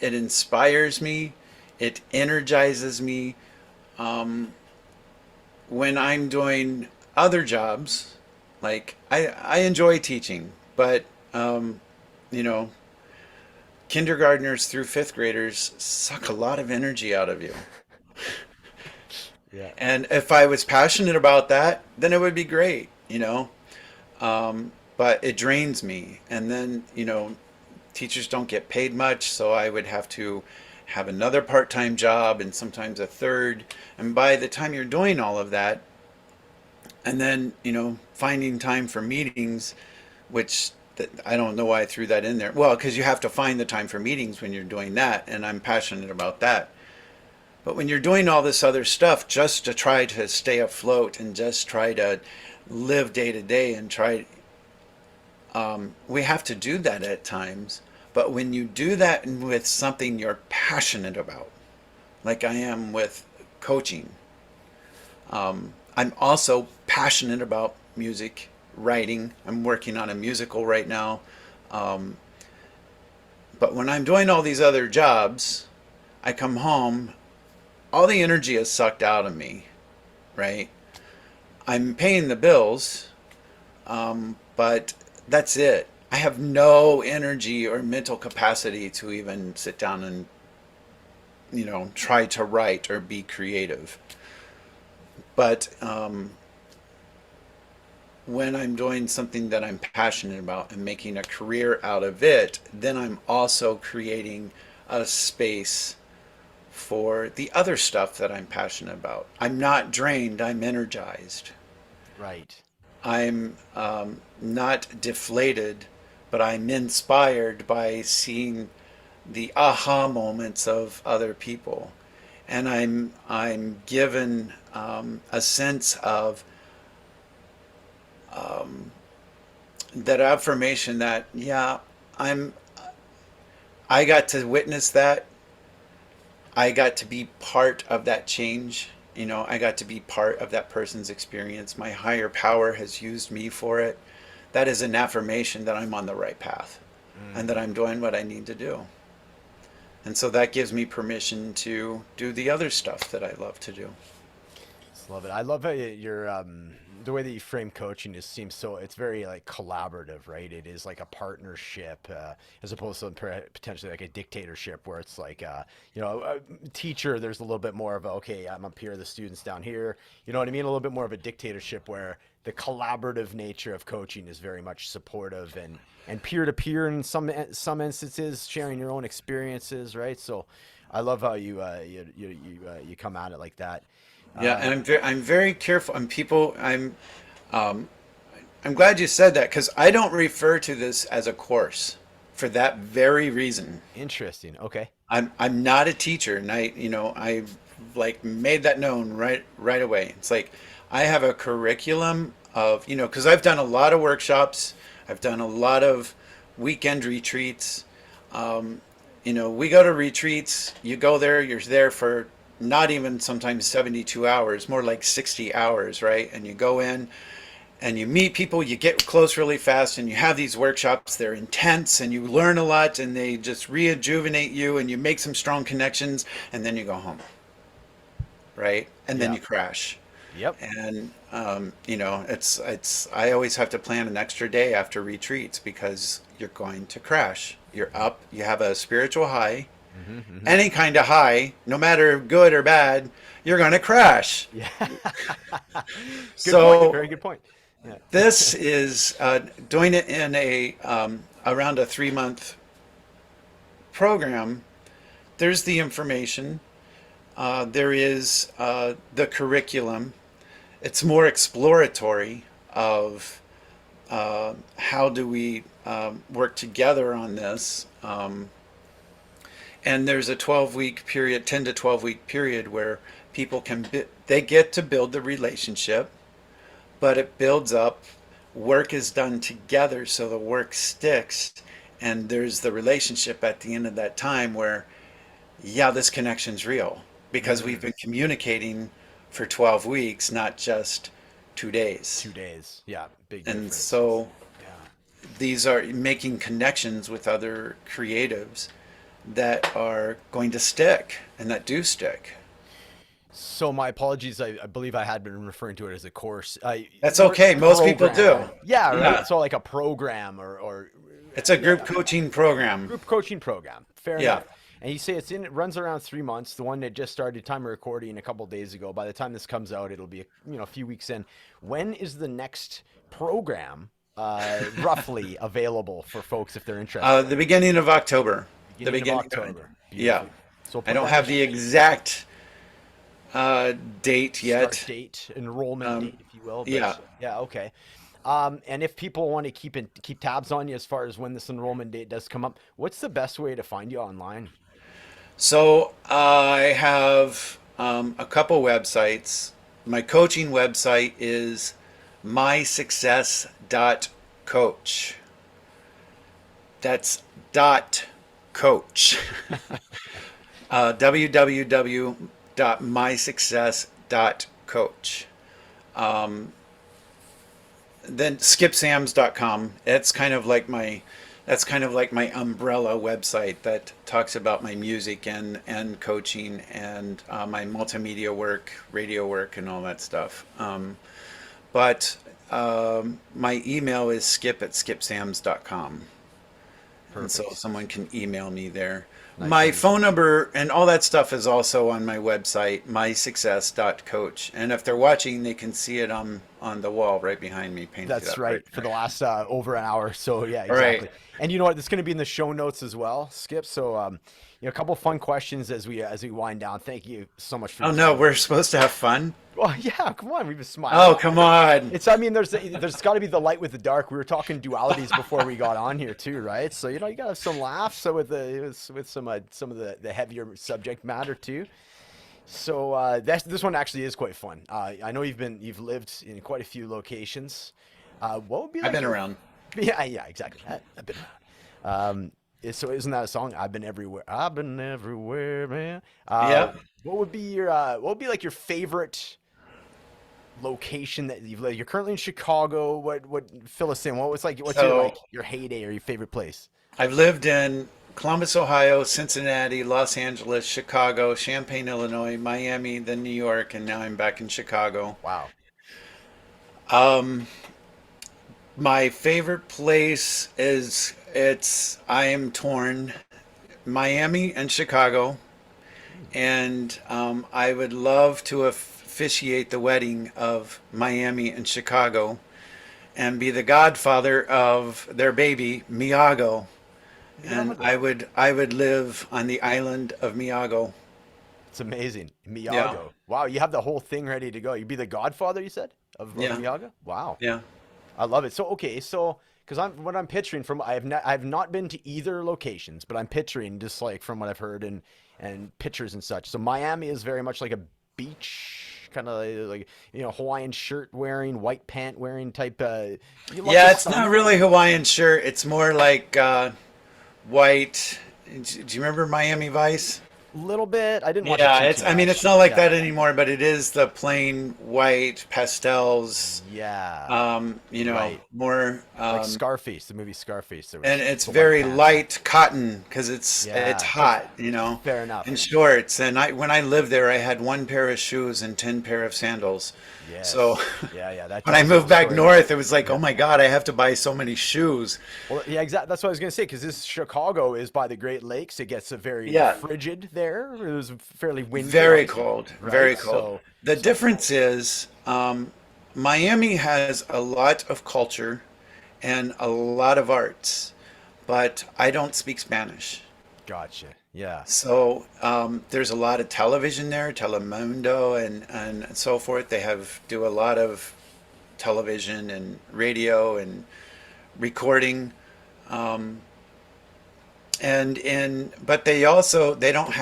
It inspires me. It energizes me. When I'm doing other jobs, like I enjoy teaching, but you know, kindergartners through fifth graders suck a lot of energy out of you. Yeah. And if I was passionate about that, then it would be great. But it drains me. And then, teachers don't get paid much, so I would have to have another part-time job and sometimes a third. And by the time you're doing all of that, and then, finding time for meetings, which I don't know why I threw that in there. Well, because you have to find the time for meetings when you're doing that, and I'm passionate about that. But when you're doing all this other stuff just to try to stay afloat and just try to live day to day and we have to do that at times. But when you do that with something you're passionate about, like I am with coaching, I'm also passionate about music, writing. I'm working on a musical right now. Um, but when I'm doing all these other jobs, I come home, all the energy is sucked out of me, right? I'm paying the bills, but that's it. I have no energy or mental capacity to even sit down and, try to write or be creative. But when I'm doing something that I'm passionate about and making a career out of it, then I'm also creating a space for the other stuff that I'm passionate about. I'm not drained, I'm energized. Right. I'm not deflated, but I'm inspired by seeing the aha moments of other people. And I'm given a sense of that affirmation that, yeah, I'm I got to witness that. I got to be part of that change. I got to be part of that person's experience. My higher power has used me for it. That is an affirmation that I'm on the right path and that I'm doing what I need to do. And so that gives me permission to do the other stuff that I love to do. Just love it. I love how you're the way that you frame coaching is seems so it's very like collaborative, right? It is like a partnership as opposed to potentially like a dictatorship where it's like a teacher. There's a little bit more of a, okay, I'm up here, the students down here. You know what I mean? A little bit more of a dictatorship where the collaborative nature of coaching is very much supportive and peer to peer in some instances, sharing your own experiences, right? So I love how you come at it like that. Yeah, Uh, and I'm very careful. Um, I'm glad you said that because I don't refer to this as a course for that very reason. Interesting. Okay. I'm not a teacher, and I like made that known right away. It's like I have a curriculum of because I've done a lot of workshops, I've done a lot of weekend retreats. We go to retreats. You go there, you're there for not even sometimes 72 hours, more like 60 hours, right? And you go in and you meet people, you get close really fast, and you have these workshops. They're intense and you learn a lot and they just rejuvenate you and you make some strong connections and then you go home, right? And then Yeah. you crash. Yep. And I always have to plan an extra day after retreats because you're going to crash. You're up, you have a spiritual high, Hmm. any kind of high, no matter good or bad, you're going to crash. Yeah. Good point. So Very good point. Yeah. this is doing it in a around a 3 month program. There's the information. There is the curriculum. It's more exploratory of how do we work together on this. And there's a 12-week period, 10 to 12-week period where people they get to build the relationship, but it builds up. Work is done together, so the work sticks, and there's the relationship at the end of that time where, yeah, this connection's real because we've Mm. been communicating for 12 weeks, not just 2 days. 2 days. Yeah. Big And difference. so Yeah. these are making connections with other creatives that are going to stick and that do stick. So my apologies. I believe I had been referring to it as a course. That's More okay. Most people do. program. Yeah. Right. Yeah. So like a program or It's a group yeah, coaching program. group coaching program. Fair Yeah. enough. And you say it runs around 3 months. The one that just started time of recording a couple days ago. By the time this comes out, it'll be a few weeks in. When is the next program roughly available for folks if they're interested? The beginning of October. The Beginning of beginning of October. Yeah. Beautiful. So I put don't that have the exact date start yet. date, enrollment Um, date, if you will. But yeah. yeah, okay. And if people want to keep tabs on you as far as when this enrollment date does come up, what's the best way to find you online? So I have a couple websites. My coaching website is mysuccess.coach. That's dot coach. www.mysuccess.coach. Then skipsams.com. That's kind of like my umbrella website that talks about my music and coaching and my multimedia work, radio work, and all that stuff. but my email is skip@skipsams.com. And so Perfect. someone can email me there. Nice My and phone number and all that stuff is also on my website, mysuccess.coach. And if they're watching, they can see it on the wall right behind me, painted that's up right right for there. the last over an hour. So yeah, All right. exactly. And you know what? It's going to be in the show notes as well, Skip. So a couple fun questions as we wind down. Thank you so much for Oh your no, time. we're supposed to have fun. Well, yeah, come on, we've been Oh, smiling. come on. It's, I mean, there's got to be the light with the dark. We were talking dualities before we got on here too, right? So you know, you got to have some laughs. So with some of the heavier subject matter too. So this one actually is quite fun. I know you've lived in quite a few locations. What would be I've like been your around. yeah, exactly. I've been around. So isn't that a song? I've been everywhere. I've been everywhere, man. Yep. What would be like your favorite location that you've lived? You're currently in Chicago. What fill us in? What's your So your heyday or your favorite place? I've lived in Columbus, Ohio, Cincinnati, Los Angeles, Chicago, Champaign, Illinois, Miami, then New York, and now I'm back in Chicago. Wow. Um, my favorite place is I am torn, Miami and Chicago, Hmm. and I would love to officiate the wedding of Miami and Chicago and be the godfather of their baby, Miago. And Miyago. I would live on the island of Miago. It's amazing. Yeah, Miyago. Wow, you have the whole thing ready to go. You'd be the godfather, you said, of yeah, Miyago? Wow. yeah. I love it. So okay, so because I'm picturing from I have not been to either locations, but I'm picturing just like from what I've heard and pictures and such. So Miami is very much like a beach kind of like Hawaiian shirt wearing, white pant wearing type. Lots of Yeah, it's not sun. really Hawaiian shirt. It's more like white. Do you remember Miami Vice? Little bit. I didn't watch it Yeah, too I mean, it's much. not like Yeah, that yeah, anymore, but it is the plain white pastels, yeah. Right. more, Like Scarface, the movie Scarface. There and was it's the white very pants. light cotton because it's Yeah. So hot, fair and enough. shorts. And when I lived there, I had one pair of shoes and 10 pair of sandals. So Yes. Yeah, yeah. That when I tells you moved the back story enough. north, it was like, oh my God, I have to buy so many shoes. Well, yeah, exactly. That's what I was gonna say. Because this Chicago is by the Great Lakes. It gets a very Yeah, frigid there. It was fairly windy, very obviously, cold, very right? cold. So, The so difference is Miami has a lot of culture and a lot of arts, but I don't speak Spanish. gotcha. Yeah. So there's a lot of television there, Telemundo and so forth. They do a lot of television and radio and recording. Um, but they don't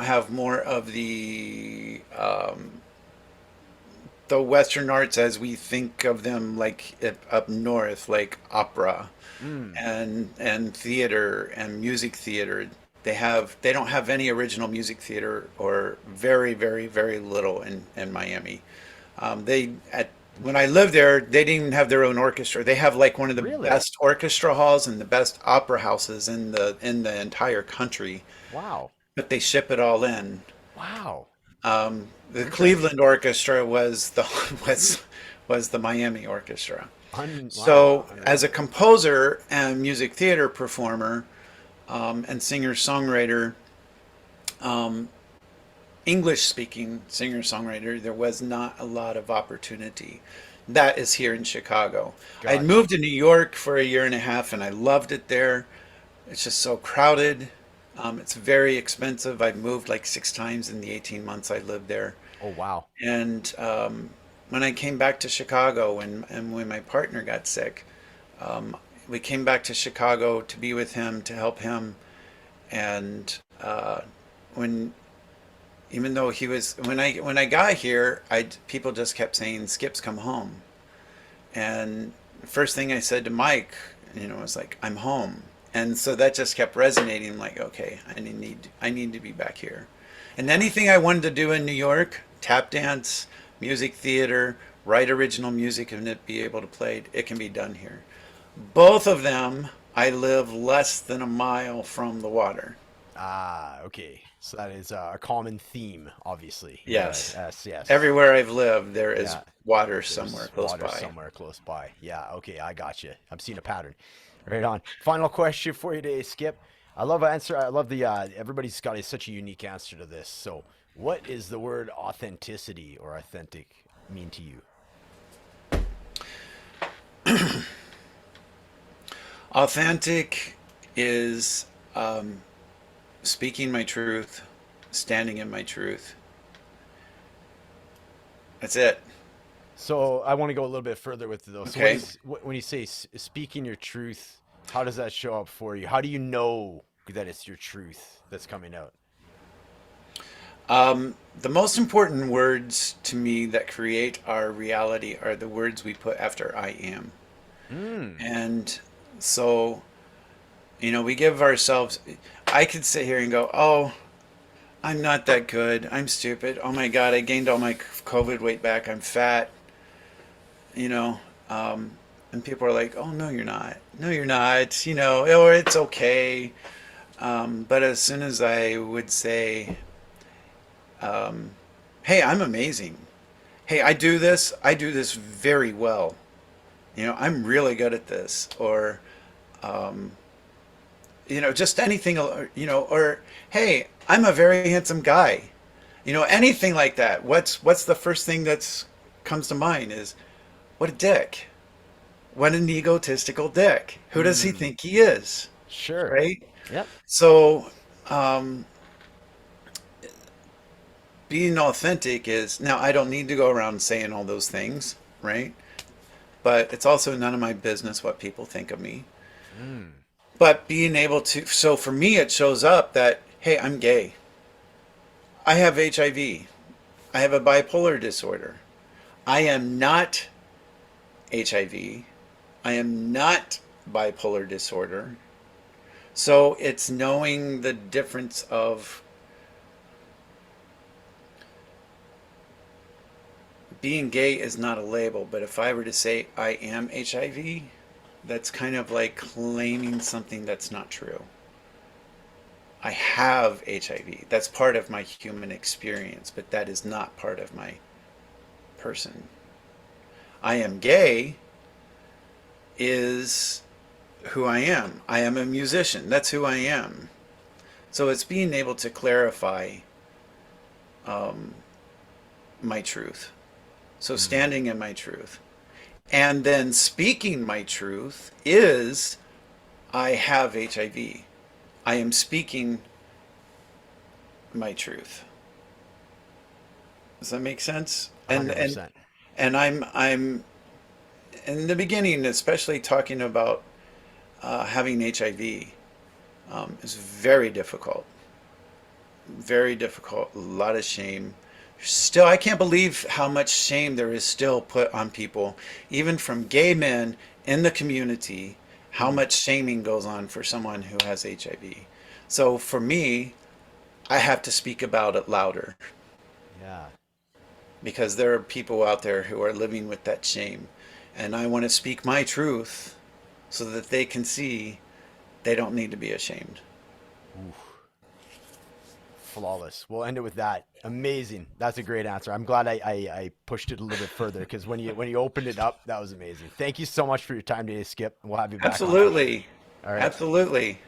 have more of the Western arts as we think of them, like up north, like opera Mm. and theater and music theater. They don't have any original music theater, or very very little in Miami. They at When I lived there, they didn't even have their own orchestra. They have like one of the Really? best orchestra halls and the best opera houses in the entire country, Wow. but they ship it all in. Wow. The Interesting. Cleveland Orchestra was the Miami Orchestra. Wow. So, as Unreal. a composer and music theater performer, and singer-songwriter, English-speaking singer-songwriter, there was not a lot of opportunity. That is here in Chicago. I'd Gotcha. moved to New York for a year and a half, and I loved it there. It's just so crowded. It's very expensive. I moved like 6 times in the 18 months I lived there. Oh wow. And when I came back to Chicago and when my partner got sick, um, we came back to Chicago to be with him, to help him. And when even though he was when I got here, I people just kept saying, "Skip's come home." And the first thing I said to Mike, was like, "I'm home." And so that just kept resonating, like, okay, I need to be back here. And anything I wanted to do in New York, tap dance, music theater, write original music and it be able to play it, it can be done here. Both of them, I live less than a mile from the water. Ah, okay. So that is a common theme, obviously. Yes. Yes, yes. Everywhere I've lived, there is Yeah. water somewhere There's close water by. somewhere close by. Yeah, okay, I got you. I'm seeing a pattern. Right on. Final question for you today, Skip. I love answer. I love the everybody's got such a unique answer to this. So, what is the word authenticity or authentic mean to you? Authentic is speaking my truth, standing in my truth. That's it. So, I want to go a little bit further with those. So, Okay. when you say speaking your truth, how does that show up for you? How do you know that it's your truth that's coming out? The most important words to me that create our reality are the words we put after I am. Mm. And so, we give ourselves, I could sit here and go, oh, I'm not that good. I'm stupid. Oh my God, I gained all my COVID weight back. I'm fat, you know. Um, and people are like, oh, no, you're not. No, you're not, or it's okay. But as soon as I would say, hey, I'm amazing. Hey, I do this very well. I'm really good at this. Or, just anything, or hey, I'm a very handsome guy. Anything like that. What's the first thing that's comes to mind is what a dick. What an egotistical dick. Who does he Mm. think he is? Sure. Right? Yep. So, um, being authentic is now I don't need to go around saying all those things, right? But it's also none of my business what people think of me. Mm. But being able to, so for me, it shows up that, hey, I'm gay. I have HIV. I have a bipolar disorder. I am not HIV. I am not bipolar disorder. So it's knowing the difference of being gay is not a label, but if I were to say I am HIV, that's kind of like claiming something that's not true. I have HIV. That's part of my human experience, but that is not part of my person. I am gay is who I am. I am a musician. That's who I am. So it's being able to clarify um, my truth. So Mm. standing in my truth. And then speaking my truth is I have HIV. I am speaking my truth. Does that make sense? And and 100%. and I'm in the beginning, especially talking about having HIV, is very difficult. Very difficult. A lot of shame. Still, I can't believe how much shame there is still put on people, even from gay men in the community. How Mm. much shaming goes on for someone who has HIV. So for me, I have to speak about it louder Yeah. because there are people out there who are living with that shame. And I want to speak my truth so that they can see they don't need to be ashamed. Oof. Flawless. We'll end it with that. Amazing. That's a great answer. I'm glad I pushed it a little bit further because when you opened it up, that was amazing. Thank you so much for your time today, Skip. We'll have you back on for sure. Absolutely. All right. Absolutely.